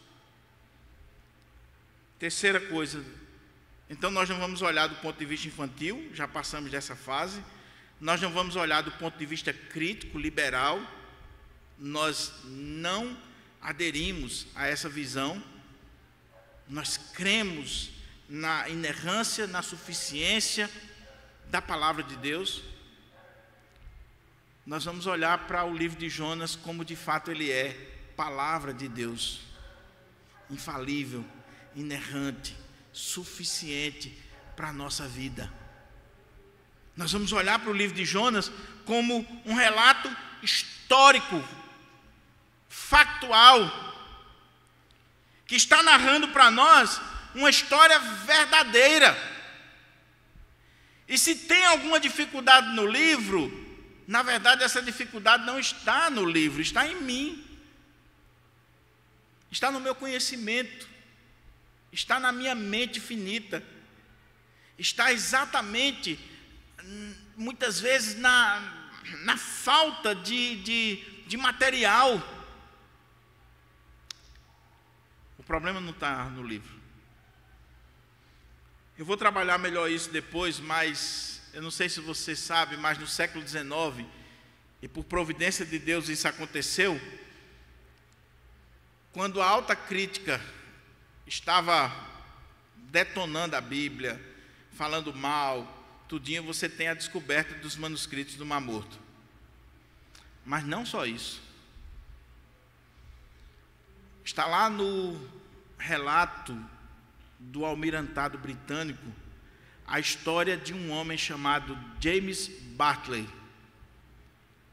Terceira coisa, então nós não vamos olhar do ponto de vista infantil, já passamos dessa fase. Nós não vamos olhar do ponto de vista crítico, liberal. Nós não aderimos a essa visão. nós cremos na inerrância, na suficiência da palavra de Deus, nós vamos olhar para o livro de Jonas como de fato ele é, palavra de Deus, infalível, inerrante, suficiente para a nossa vida. Nós vamos olhar para o livro de Jonas como um relato histórico, factual, que está narrando para nós uma história verdadeira. E se tem alguma dificuldade no livro, na verdade essa dificuldade não está no livro, está em mim, está no meu conhecimento, está na minha mente finita, está exatamente, muitas vezes, na falta de material. O problema não está no livro. Eu vou trabalhar melhor isso depois, mas eu não sei se você sabe, mas no século XIX, e por providência de Deus isso aconteceu, quando a alta crítica estava detonando a Bíblia, falando mal, tudinho, você tem a descoberta dos manuscritos do Mar Morto. Mas não só isso. Está lá no relato do almirantado britânico a história de um homem chamado James Bartley,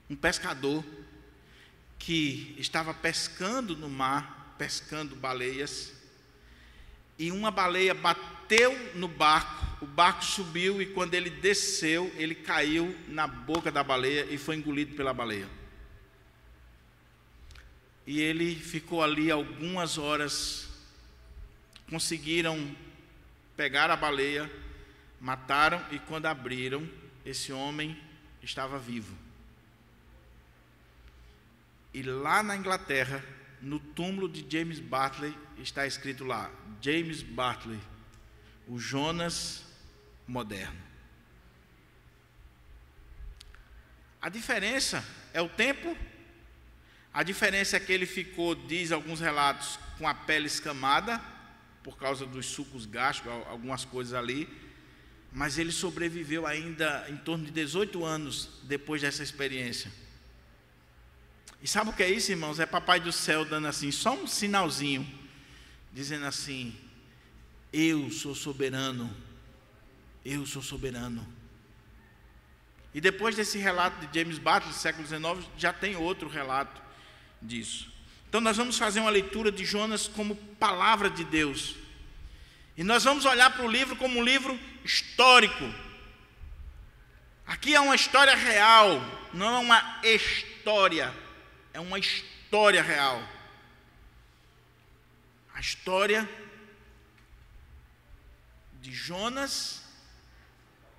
um pescador que estava pescando no mar, pescando baleias, e uma baleia bateu no barco, o barco subiu e quando ele desceu, ele caiu na boca da baleia e foi engolido pela baleia. E ele ficou ali algumas horas, conseguiram pegar a baleia, mataram e quando abriram, esse homem estava vivo. E lá na Inglaterra, no túmulo de James Bartley, está escrito lá, James Bartley, o Jonas moderno. A diferença é o tempo, a diferença é que ele ficou, diz alguns relatos, com a pele escamada, por causa dos sucos gástricos, algumas coisas ali, mas ele sobreviveu ainda em torno de 18 anos depois dessa experiência. E sabe o que é isso, irmãos? É Papai do Céu dando assim, só um sinalzinho, dizendo assim, eu sou soberano, eu sou soberano. E depois desse relato de James Bartley, do século XIX, já tem outro relato disso. Então nós vamos fazer uma leitura de Jonas como palavra de Deus. E nós vamos olhar para o livro como um livro histórico. Aqui é uma história real, não é uma história, é uma história real. A história de Jonas,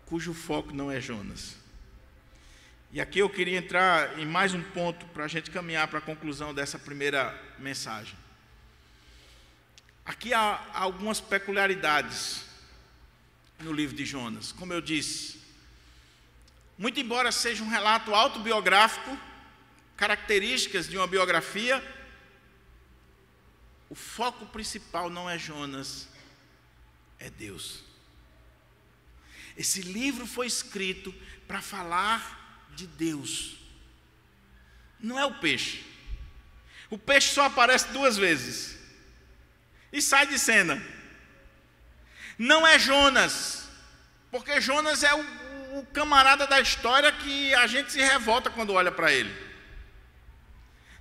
cujo foco não é Jonas. E aqui eu queria entrar em mais um ponto para a gente caminhar para a conclusão dessa primeira mensagem. Aqui há algumas peculiaridades no livro de Jonas. Como eu disse, muito embora seja um relato autobiográfico, características de uma biografia, o foco principal não é Jonas, é Deus. Esse livro foi escrito para falar de Deus. Não é o peixe. O peixe só aparece 2 vezes e sai de cena. Não é Jonas, porque Jonas é o camarada da história que a gente se revolta quando olha para ele.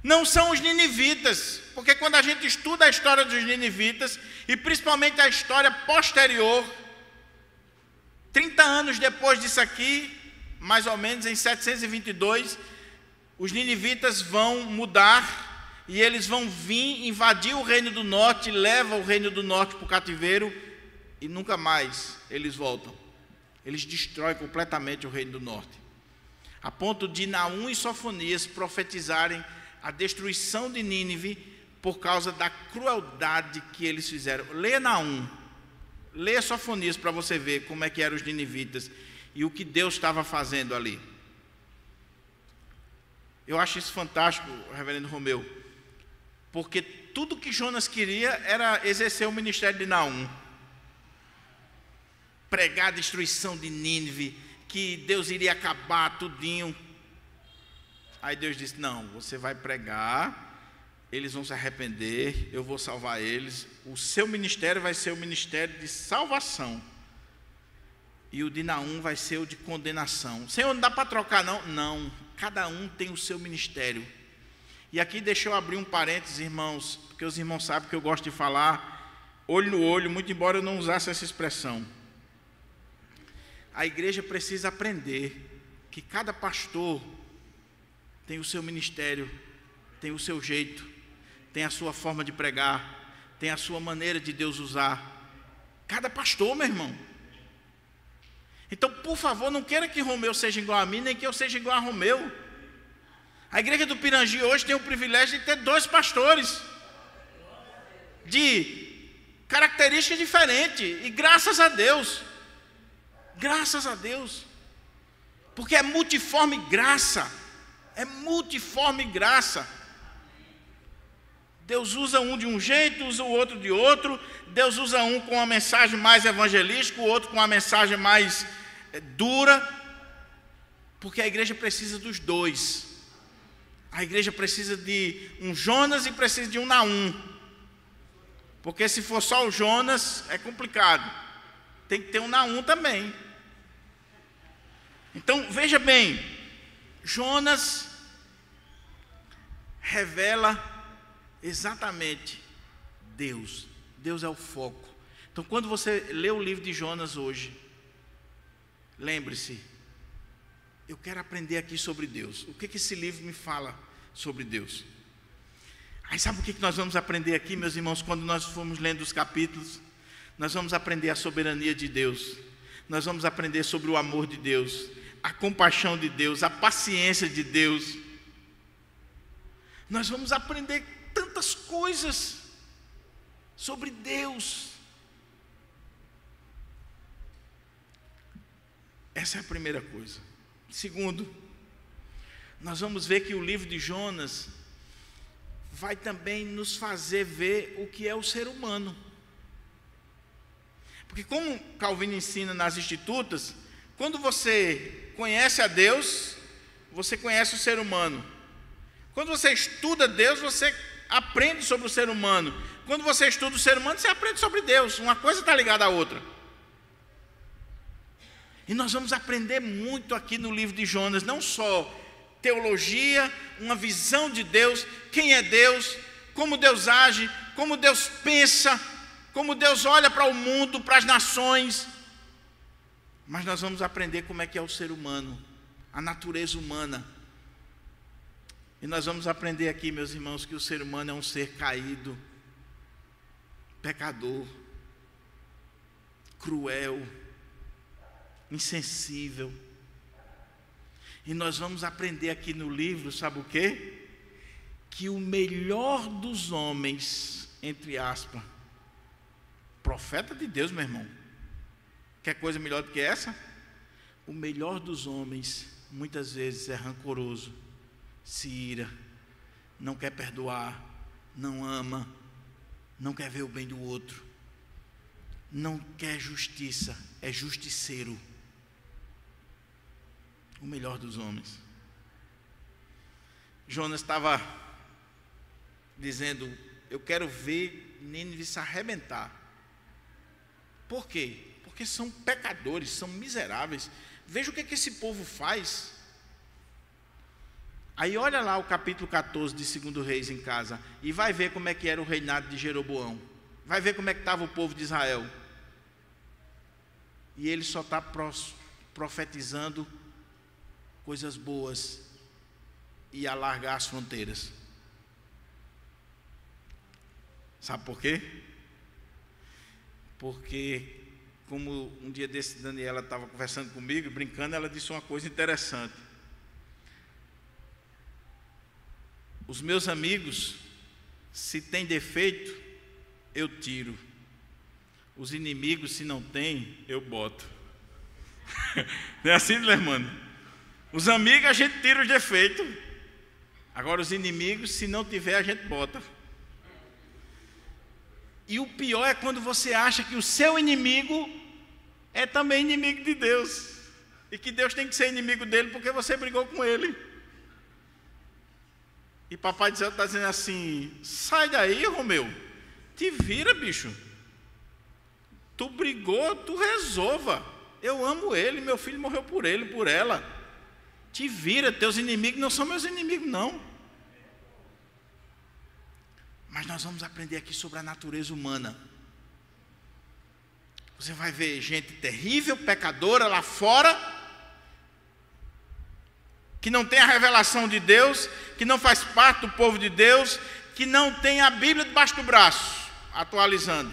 Não são os ninivitas, porque quando a gente estuda a história dos ninivitas, e principalmente a história posterior, 30 anos depois disso aqui, mais ou menos em 722, os ninivitas vão mudar e eles vão vir invadir o reino do norte, leva o reino do norte para o cativeiro e nunca mais eles voltam. Eles destroem completamente o reino do norte, a ponto de Naum e Sofonias profetizarem a destruição de Nínive por causa da crueldade que eles fizeram. Leia Naum, leia Sofonias para você ver como é que eram os ninivitas e o que Deus estava fazendo ali. Eu acho isso fantástico, reverendo Romeu, porque tudo que Jonas queria era exercer o ministério de Naum. Pregar a destruição de Nínive, que Deus iria acabar tudinho. Aí Deus disse: não, você vai pregar, eles vão se arrepender, eu vou salvar eles. O seu ministério vai ser o ministério de salvação, e o de Naum vai ser o de condenação. Senhor, não dá para trocar não? Não, cada um tem o seu ministério. E aqui deixa eu abrir um parênteses, irmãos, porque os irmãos sabem que eu gosto de falar olho no olho, muito embora eu não usasse essa expressão. A igreja precisa aprender que cada pastor tem o seu ministério, tem o seu jeito, tem a sua forma de pregar, tem a sua maneira de Deus usar. Cada pastor, meu irmão. Então, por favor, não queira que Romeu seja igual a mim, nem que eu seja igual a Romeu. A igreja do Pirangi hoje tem o privilégio de ter 2 pastores de características diferentes, e graças a Deus, porque é multiforme graça, Deus usa um de um jeito, usa o outro de outro. Deus usa um com uma mensagem mais evangelística, o outro com uma mensagem mais dura, porque a igreja precisa dos 2. A igreja precisa de um Jonas e precisa de um Naum, porque se for só o Jonas é complicado, tem que ter um Naum também. Então veja bem, Jonas revela exatamente Deus. Deus é o foco. Então quando você lê o livro de Jonas hoje, lembre-se, eu quero aprender aqui sobre Deus. O que esse livro me fala sobre Deus? Aí sabe o que nós vamos aprender aqui, meus irmãos, quando nós formos lendo os capítulos? Nós vamos aprender a soberania de Deus. Nós vamos aprender sobre o amor de Deus, a compaixão de Deus, a paciência de Deus. Nós vamos aprender tantas coisas sobre Deus. Essa é a primeira coisa. Segundo, nós vamos ver que o livro de Jonas vai também nos fazer ver o que é o ser humano. Porque como Calvino ensina nas Institutas, quando você conhece a Deus, você conhece o ser humano. Quando você estuda Deus, você aprende sobre o ser humano. Quando você estuda o ser humano, você aprende sobre Deus. Uma coisa está ligada à outra. E nós vamos aprender muito aqui no livro de Jonas, não só teologia, uma visão de Deus, quem é Deus, como Deus age, como Deus pensa, como Deus olha para o mundo, para as nações. Mas nós vamos aprender como é que é o ser humano, a natureza humana. E nós vamos aprender aqui, meus irmãos, que o ser humano é um ser caído, pecador, cruel, insensível. E nós vamos aprender aqui no livro, sabe o quê? Que o melhor dos homens, entre aspas, profeta de Deus, meu irmão, quer coisa melhor do que essa? O melhor dos homens, muitas vezes, é rancoroso, se ira, não quer perdoar, não ama, não quer ver o bem do outro, não quer justiça, é justiceiro. O melhor dos homens. Jonas estava dizendo: eu quero ver Nínive se arrebentar. Por quê? Porque são pecadores, são miseráveis. Veja o que esse povo faz. Aí olha lá o capítulo 14 de 2 Reis em casa, e vai ver como é que era o reinado de Jeroboão. Vai ver como é que estava o povo de Israel. E ele só está profetizando coisas boas e alargar as fronteiras. Sabe por quê? Porque, como um dia desse Daniela estava conversando comigo, brincando, ela disse uma coisa interessante. Os meus amigos, se tem defeito, eu tiro. Os inimigos, se não tem, eu boto. Não é assim, irmão? Os amigos a gente tira os defeitos. Agora os inimigos, se não tiver, a gente bota. E o pior é quando você acha que o seu inimigo é também inimigo de Deus. E que Deus tem que ser inimigo dele porque você brigou com ele. E papai do céu está dizendo assim: sai daí, Romeu. Te vira, bicho. Tu brigou, tu resolva. Eu amo ele, meu filho morreu por ele, por ela. Te vira, teus inimigos não são meus inimigos, não. Mas nós vamos aprender aqui sobre a natureza humana. Você vai ver gente terrível, pecadora lá fora, que não tem a revelação de Deus, que não faz parte do povo de Deus, que não tem a Bíblia debaixo do braço, atualizando.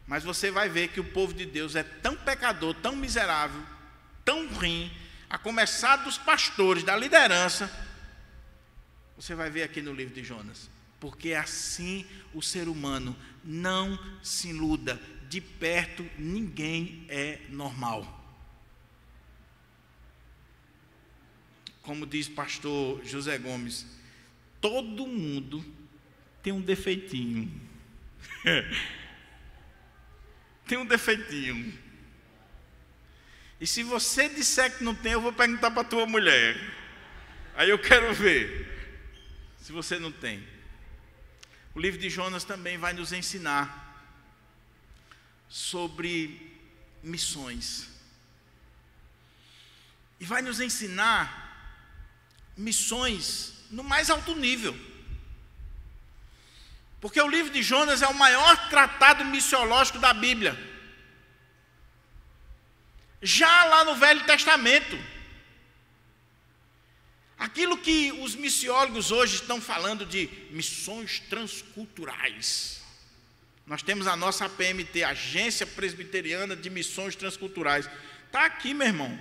Mas você vai ver que o povo de Deus é tão pecador, tão miserável, tão ruim, a começar dos pastores, da liderança. Você vai ver aqui no livro de Jonas. Porque assim o ser humano, não se iluda, de perto ninguém é normal. Como diz pastor José Gomes, todo mundo tem um defeitinho. Tem um defeitinho. E se você disser que não tem, eu vou perguntar para a tua mulher. Aí eu quero ver se você não tem. O livro de Jonas também vai nos ensinar sobre missões. E vai nos ensinar missões no mais alto nível. Porque o livro de Jonas é o maior tratado missiológico da Bíblia. Já lá no Velho Testamento. Aquilo que os missiólogos hoje estão falando de missões transculturais. Nós temos a nossa APMT, Agência Presbiteriana de Missões Transculturais. Está aqui, meu irmão.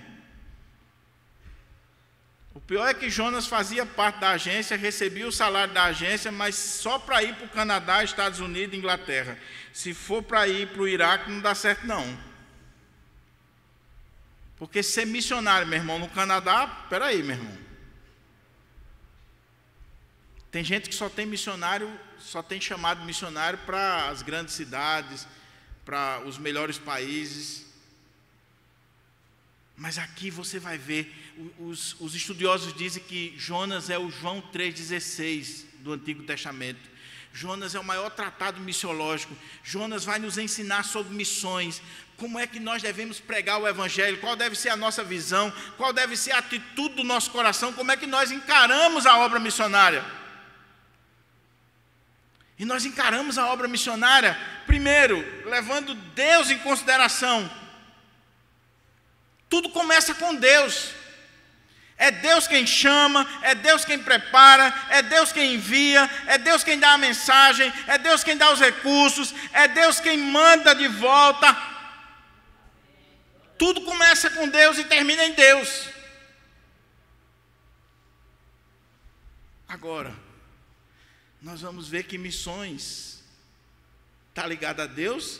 O pior é que Jonas fazia parte da agência, recebia o salário da agência, mas só para ir para o Canadá, Estados Unidos e Inglaterra. Se for para ir para o Iraque, não dá certo não. Porque ser missionário, meu irmão, no Canadá, peraí, meu irmão. Tem gente que só tem missionário, só tem chamado missionário para as grandes cidades, para os melhores países. Mas aqui você vai ver, os estudiosos dizem que Jonas é o João 3,16 do Antigo Testamento. Jonas é o maior tratado missiológico. Jonas vai nos ensinar sobre missões, como é que nós devemos pregar o Evangelho, qual deve ser a nossa visão, qual deve ser a atitude do nosso coração, como é que nós encaramos a obra missionária. E nós encaramos a obra missionária, primeiro, levando Deus em consideração. Tudo começa com Deus. É Deus quem chama, é Deus quem prepara, é Deus quem envia, é Deus quem dá a mensagem, é Deus quem dá os recursos, é Deus quem manda de volta. Tudo começa com Deus e termina em Deus. Agora, nós vamos ver que missões está ligado a Deus,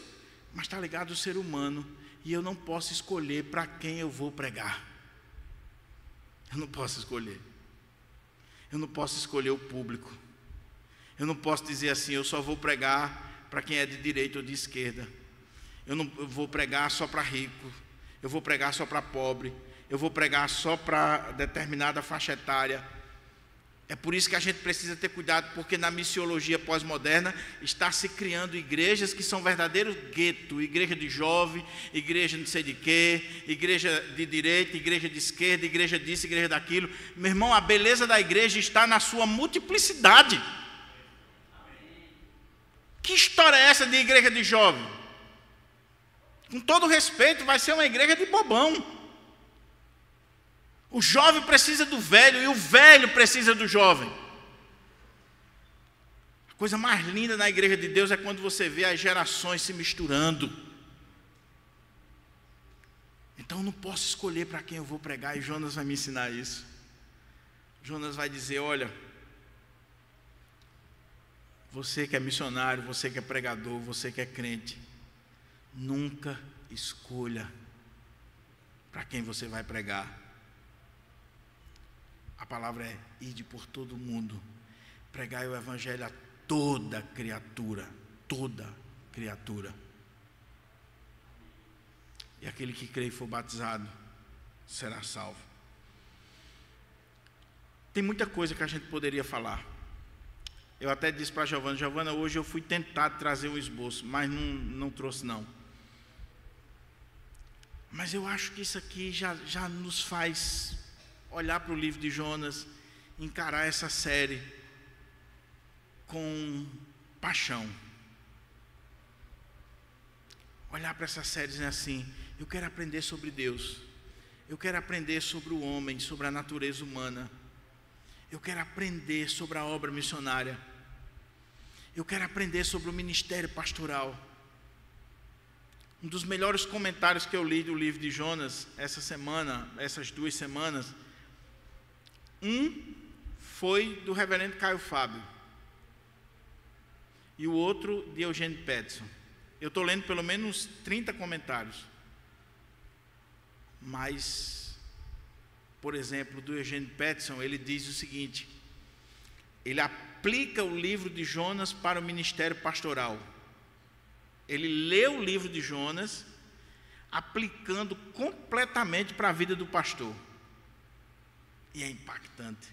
mas está ligado ao ser humano. E eu não posso escolher para quem eu vou pregar. Eu não posso escolher. Eu não posso escolher o público. Eu não posso dizer assim, eu só vou pregar para quem é de direita ou de esquerda. Eu vou pregar só para rico. Eu vou pregar só para pobre. Eu vou pregar só para determinada faixa etária. É por isso que a gente precisa ter cuidado, porque na missiologia pós-moderna está se criando igrejas que são verdadeiros guetos, igreja de jovem, igreja não sei de quê, igreja de direita, igreja de esquerda, igreja disso, igreja daquilo. Meu irmão, a beleza da igreja está na sua multiplicidade. Que história é essa de igreja de jovem? Com todo respeito, vai ser uma igreja de bobão. O jovem precisa do velho e o velho precisa do jovem. A coisa mais linda na igreja de Deus é quando você vê as gerações se misturando. Então eu não posso escolher para quem eu vou pregar, e Jonas vai me ensinar isso. Jonas vai dizer, olha, você que é missionário, você que é pregador, você que é crente, nunca escolha para quem você vai pregar. A palavra é, ide por todo mundo, pregai o Evangelho a toda criatura. toda criatura. E aquele que crê e for batizado será salvo. Tem muita coisa que a gente poderia falar. Eu até disse para a Giovana, hoje eu fui tentado trazer um esboço, mas não trouxe não. Mas eu acho que isso aqui já nos faz olhar para o livro de Jonas, encarar essa série com paixão. Olhar para essa série e dizer assim, eu quero aprender sobre Deus. Eu quero aprender sobre o homem, sobre a natureza humana. Eu quero aprender sobre a obra missionária. Eu quero aprender sobre o ministério pastoral. Um dos melhores comentários que eu li do livro de Jonas essas 2 semanas, foi do reverendo Caio Fábio e o outro de Eugênio Peterson. Eu estou lendo pelo menos 30 comentários. Mas, por exemplo, do Eugênio Peterson, ele diz o seguinte: ele aplica o livro de Jonas para o ministério pastoral. Ele lê o livro de Jonas, aplicando completamente para a vida do pastor. E é impactante.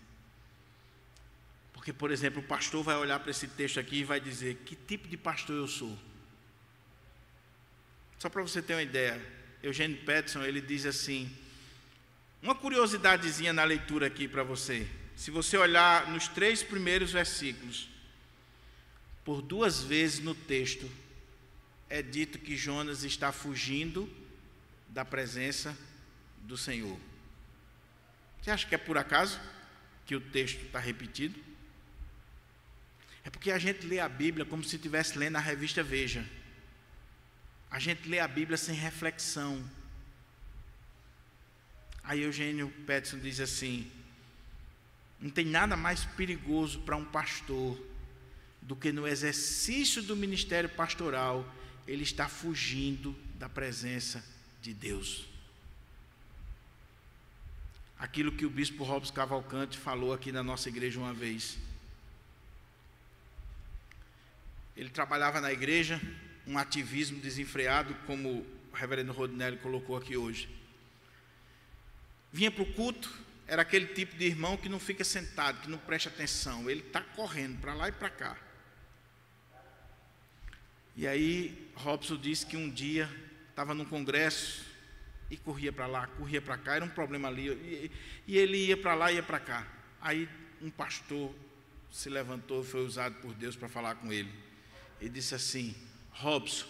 Porque, por exemplo, o pastor vai olhar para esse texto aqui e vai dizer, que tipo de pastor eu sou? Só para você ter uma ideia, Eugênio Peterson, ele diz assim, uma curiosidadezinha na leitura aqui para você. Se você olhar nos 3 primeiros versículos, por 2 vezes no texto, é dito que Jonas está fugindo da presença do Senhor. Você acha que é por acaso que o texto está repetido? É porque a gente lê a Bíblia como se estivesse lendo a revista Veja. A gente lê a Bíblia sem reflexão. Aí Eugênio Peterson diz assim, não tem nada mais perigoso para um pastor do que no exercício do ministério pastoral ele está fugindo da presença de Deus. Aquilo que o bispo Robson Cavalcante falou aqui na nossa igreja uma vez. Ele trabalhava na igreja, um ativismo desenfreado, como o reverendo Rodinelli colocou aqui hoje. Vinha para o culto, era aquele tipo de irmão que não fica sentado, que não presta atenção, ele está correndo para lá e para cá. E aí Robson disse que um dia estava num congresso e corria para lá, corria para cá, era um problema ali, e ele ia para lá e ia para cá. Aí um pastor se levantou, foi usado por Deus para falar com ele. Ele disse assim, Robson,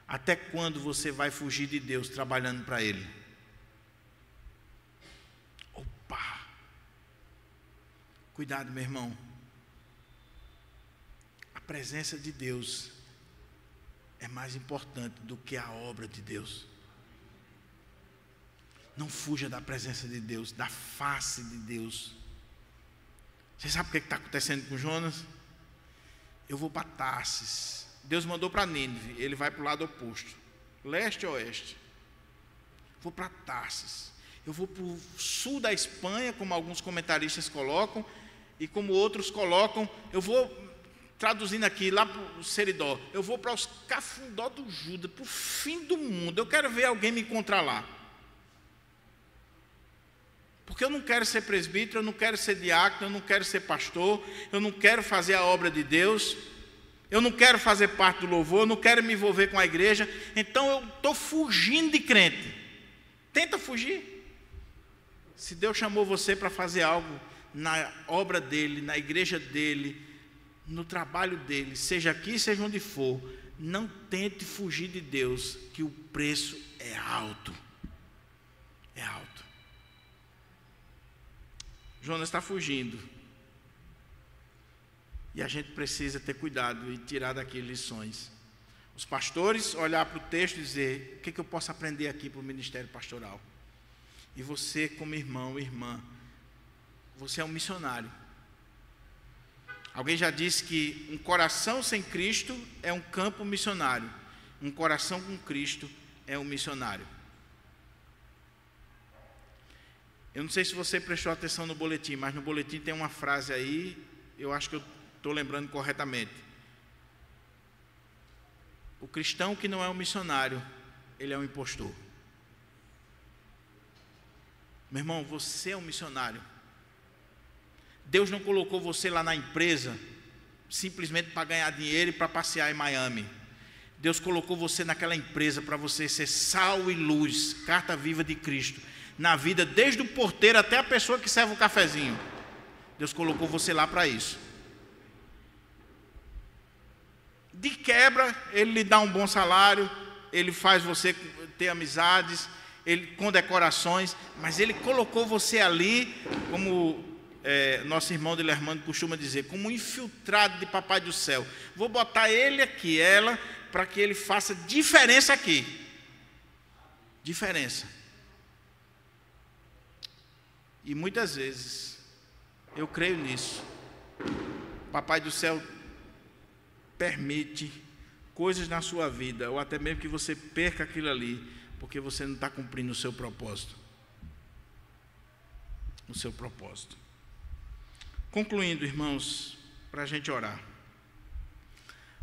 até quando você vai fugir de Deus trabalhando para Ele? Opa! Cuidado, meu irmão. A presença de Deus é mais importante do que a obra de Deus. Não fuja da presença de Deus, da face de Deus. Você sabe o que está acontecendo com Jonas? Eu vou para Tarsis. Deus mandou para Nínive, ele vai para o lado oposto, leste ou oeste. Vou para Tarsis. Eu vou para o sul da Espanha, como alguns comentaristas colocam, e como outros colocam, eu vou, traduzindo aqui, lá para o Seridó, eu vou para os Cafundó do Judas, para o fim do mundo. Eu quero ver alguém me encontrar lá. Porque eu não quero ser presbítero, eu não quero ser diácono, eu não quero ser pastor, eu não quero fazer a obra de Deus, eu não quero fazer parte do louvor, eu não quero me envolver com a igreja, então eu estou fugindo de crente. Tenta fugir. Se Deus chamou você para fazer algo na obra dEle, na igreja dEle, no trabalho dEle, seja aqui, seja onde for, não tente fugir de Deus, que o preço é alto. É alto. Jonas está fugindo. E a gente precisa ter cuidado e tirar daqui lições. Os pastores olhar para o texto e dizer, o que eu posso aprender aqui para o ministério pastoral? E você, como irmão, irmã, você é um missionário. Alguém já disse que um coração sem Cristo é um campo missionário. Um coração com Cristo é um missionário. Eu não sei se você prestou atenção no boletim, mas no boletim tem uma frase aí, eu acho que eu estou lembrando corretamente. O cristão que não é um missionário, ele é um impostor. Meu irmão, você é um missionário. Deus não colocou você lá na empresa simplesmente para ganhar dinheiro e para passear em Miami. Deus colocou você naquela empresa para você ser sal e luz, carta viva de Cristo, na vida, desde o porteiro até a pessoa que serve o cafezinho. Deus colocou você lá para isso. De quebra, Ele lhe dá um bom salário, Ele faz você ter amizades, Ele condecorações, mas Ele colocou você ali, como nosso irmão de Lermando costuma dizer, como um infiltrado de Papai do Céu. Vou botar ele aqui, ela, para que ele faça diferença aqui. Diferença. E muitas vezes, eu creio nisso, Papai do Céu permite coisas na sua vida, ou até mesmo que você perca aquilo ali, porque você não está cumprindo o seu propósito. O seu propósito. Concluindo, irmãos, para a gente orar.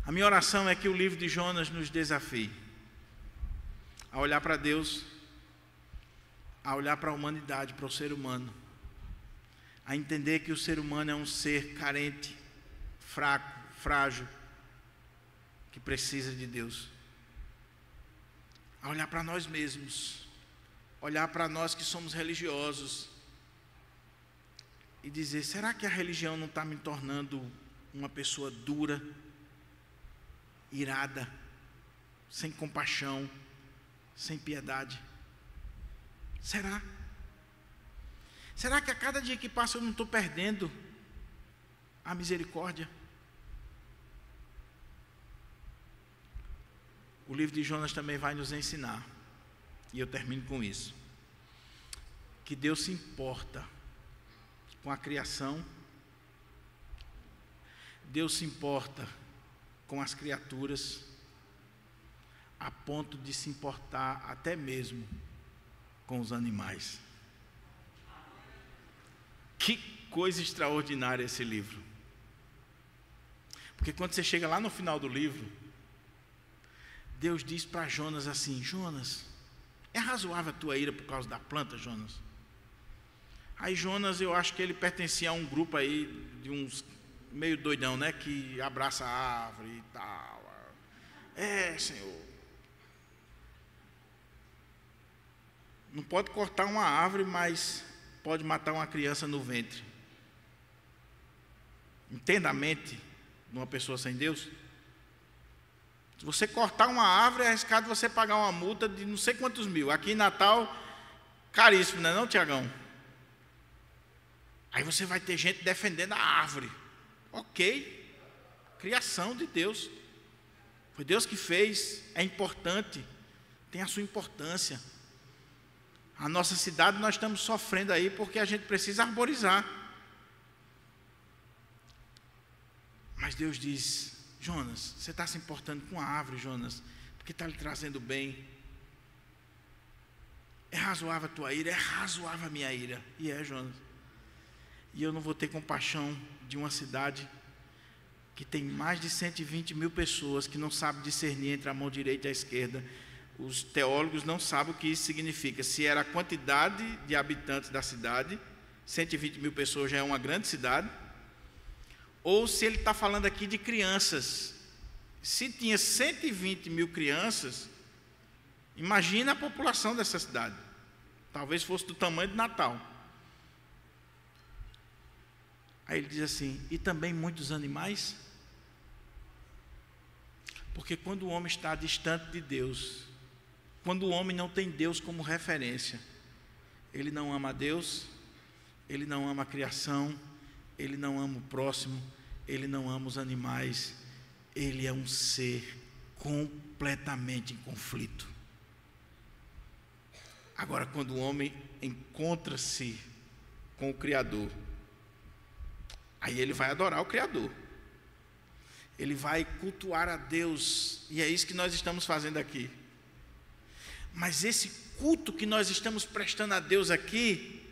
A minha oração é que o livro de Jonas nos desafie a olhar para Deus, a olhar para a humanidade, para o ser humano, a entender que o ser humano é um ser carente, fraco, frágil, que precisa de Deus. A olhar para nós mesmos, olhar para nós que somos religiosos e dizer, será que a religião não está me tornando uma pessoa dura, irada, sem compaixão, sem piedade? Será? Será que a cada dia que passa eu não estou perdendo a misericórdia? O livro de Jonas também vai nos ensinar, e eu termino com isso, que Deus se importa com a criação, Deus se importa com as criaturas, a ponto de se importar até mesmo com os animais. Que coisa extraordinária esse livro. Porque quando você chega lá no final do livro, Deus diz para Jonas assim, Jonas, é razoável a tua ira por causa da planta, Jonas? Aí Jonas, eu acho que ele pertencia a um grupo aí de uns meio doidão, né? Que abraça a árvore e tal. Senhor. Não pode cortar uma árvore, mas pode matar uma criança no ventre. Entenda a mente de uma pessoa sem Deus. Se você cortar uma árvore, é arriscado você pagar uma multa de não sei quantos mil. Aqui em Natal, caríssimo, não é não, Tiagão? Aí você vai ter gente defendendo a árvore. Ok, criação de Deus. Foi Deus que fez, é importante, tem a sua importância. A nossa cidade nós estamos sofrendo aí porque a gente precisa arborizar. Mas Deus diz, Jonas, você está se importando com a árvore, Jonas, porque está lhe trazendo bem. É razoável a tua ira, é razoável a minha ira. E é, Jonas. E eu não vou ter compaixão de uma cidade que tem mais de 120 mil pessoas que não sabem discernir entre a mão direita e a esquerda. Os teólogos não sabem o que isso significa. Se era a quantidade de habitantes da cidade, 120 mil pessoas já é uma grande cidade, ou se ele está falando aqui de crianças. Se tinha 120 mil crianças, imagina a população dessa cidade. Talvez fosse do tamanho de Natal. Aí ele diz assim, e também muitos animais? Porque quando o homem está distante de Deus, quando o homem não tem Deus como referência, ele não ama a Deus, ele não ama a criação, ele não ama o próximo, ele não ama os animais, ele é um ser completamente em conflito. Agora, quando o homem encontra-se com o Criador, aí ele vai adorar o Criador, ele vai cultuar a Deus, e é isso que nós estamos fazendo aqui. Mas esse culto que nós estamos prestando a Deus aqui,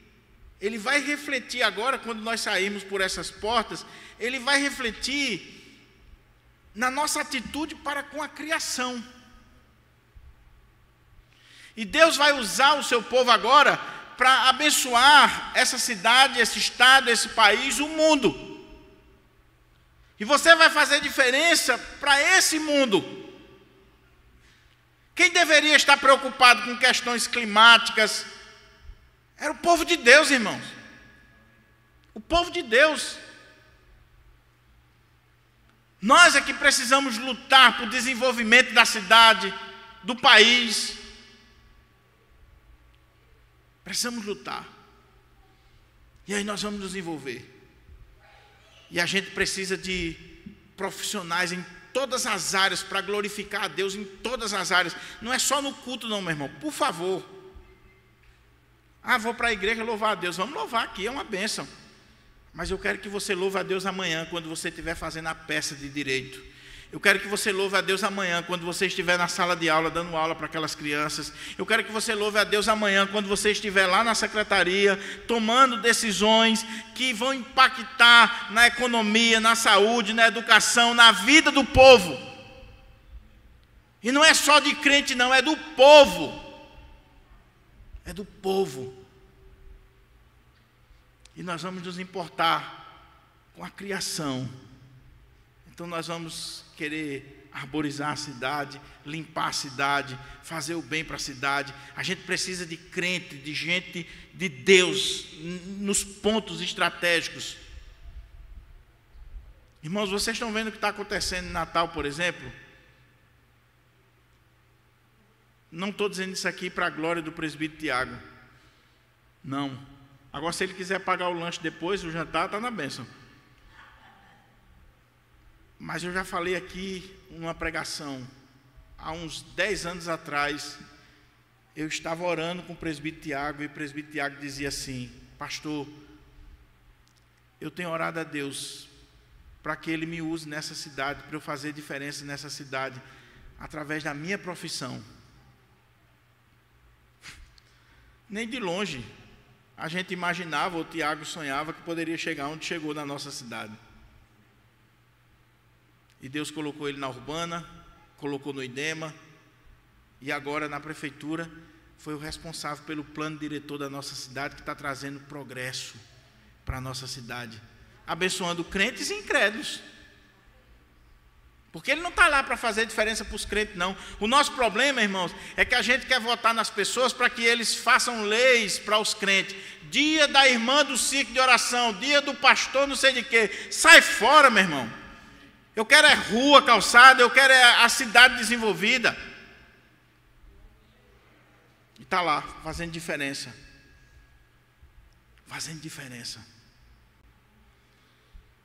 ele vai refletir agora, quando nós sairmos por essas portas, ele vai refletir na nossa atitude para com a criação. E Deus vai usar o seu povo agora para abençoar essa cidade, esse estado, esse país, o mundo. E você vai fazer diferença para esse mundo. Quem deveria estar preocupado com questões climáticas era o povo de Deus, irmãos. O povo de Deus. Nós é que precisamos lutar por desenvolvimento da cidade, do país. Precisamos lutar. E aí nós vamos nos envolver. E a gente precisa de profissionais em todas as áreas para glorificar a Deus em todas as áreas. Não é só no culto não, meu irmão. Por favor. Vou para a igreja louvar a Deus. Vamos louvar aqui, é uma bênção. Mas eu quero que você louve a Deus amanhã, quando você estiver fazendo a peça de direito. Eu quero que você louve a Deus amanhã, quando você estiver na sala de aula, dando aula para aquelas crianças. Eu quero que você louve a Deus amanhã, quando você estiver lá na secretaria, tomando decisões que vão impactar na economia, na saúde, na educação, na vida do povo. E não é só de crente não, é do povo. É do povo. E nós vamos nos importar com a criação. Então nós vamos querer arborizar a cidade, limpar a cidade, fazer o bem para a cidade. A gente precisa de crente, de gente de Deus, nos pontos estratégicos. Irmãos, vocês estão vendo o que está acontecendo em Natal, por exemplo? Não estou dizendo isso aqui para a glória do presbítero Tiago. Não. Agora, se ele quiser pagar o lanche depois, o jantar, está na bênção. Mas eu já falei aqui numa pregação, há uns 10 anos atrás, eu estava orando com o presbítero Tiago, e o presbítero Tiago dizia assim: pastor, eu tenho orado a Deus para que Ele me use nessa cidade, para eu fazer diferença nessa cidade, através da minha profissão. Nem de longe a gente imaginava, o Tiago sonhava que poderia chegar onde chegou na nossa cidade. E Deus colocou ele na Urbana, colocou no IDEMA, e agora na prefeitura foi o responsável pelo plano diretor da nossa cidade, que está trazendo progresso para a nossa cidade, abençoando crentes e incrédulos. Porque ele não está lá para fazer diferença para os crentes, não. O nosso problema, irmãos, é que a gente quer votar nas pessoas para que eles façam leis para os crentes. Dia da irmã do ciclo de oração, dia do pastor não sei de quê. Sai fora, meu irmão. Eu quero é rua, calçada, eu quero é a cidade desenvolvida. E está lá, fazendo diferença. Fazendo diferença.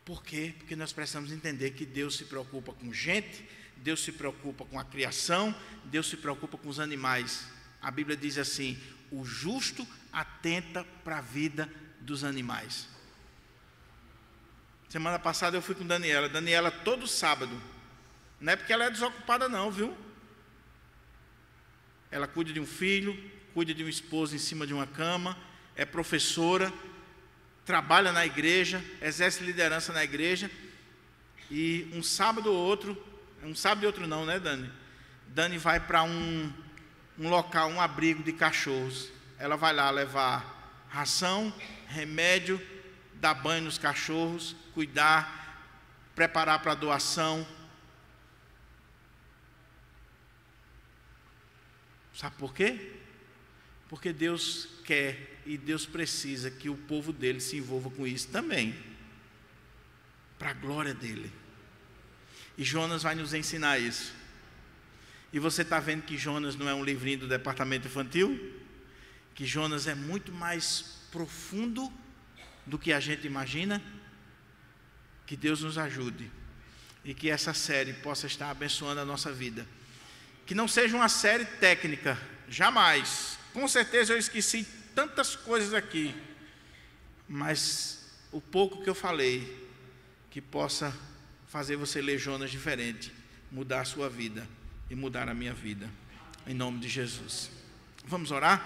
Por quê? Porque nós precisamos entender que Deus se preocupa com gente, Deus se preocupa com a criação, Deus se preocupa com os animais. A Bíblia diz assim: o justo atenta para a vida dos animais. Semana passada eu fui com Daniela. Daniela todo sábado. Não é porque ela é desocupada não, viu? Ela cuida de um filho, cuida de um esposo em cima de uma cama, é professora, trabalha na igreja, exerce liderança na igreja. E um sábado ou outro, um sábado e outro não, né, Dani? Dani vai para um local, um abrigo de cachorros. Ela vai lá levar ração, remédio, dar banho nos cachorros, cuidar, preparar para a doação. Sabe por quê? Porque Deus quer e Deus precisa que o povo dele se envolva com isso também, para a glória dele. E Jonas vai nos ensinar isso. E você está vendo que Jonas não é um livrinho do departamento infantil? Que Jonas é muito mais profundo do que a gente imagina. Que Deus nos ajude e que essa série possa estar abençoando a nossa vida. Que não seja uma série técnica, jamais. Com certeza eu esqueci tantas coisas aqui, mas o pouco que eu falei, que possa fazer você ler Jonas diferente, mudar a sua vida e mudar a minha vida, em nome de Jesus. Vamos orar?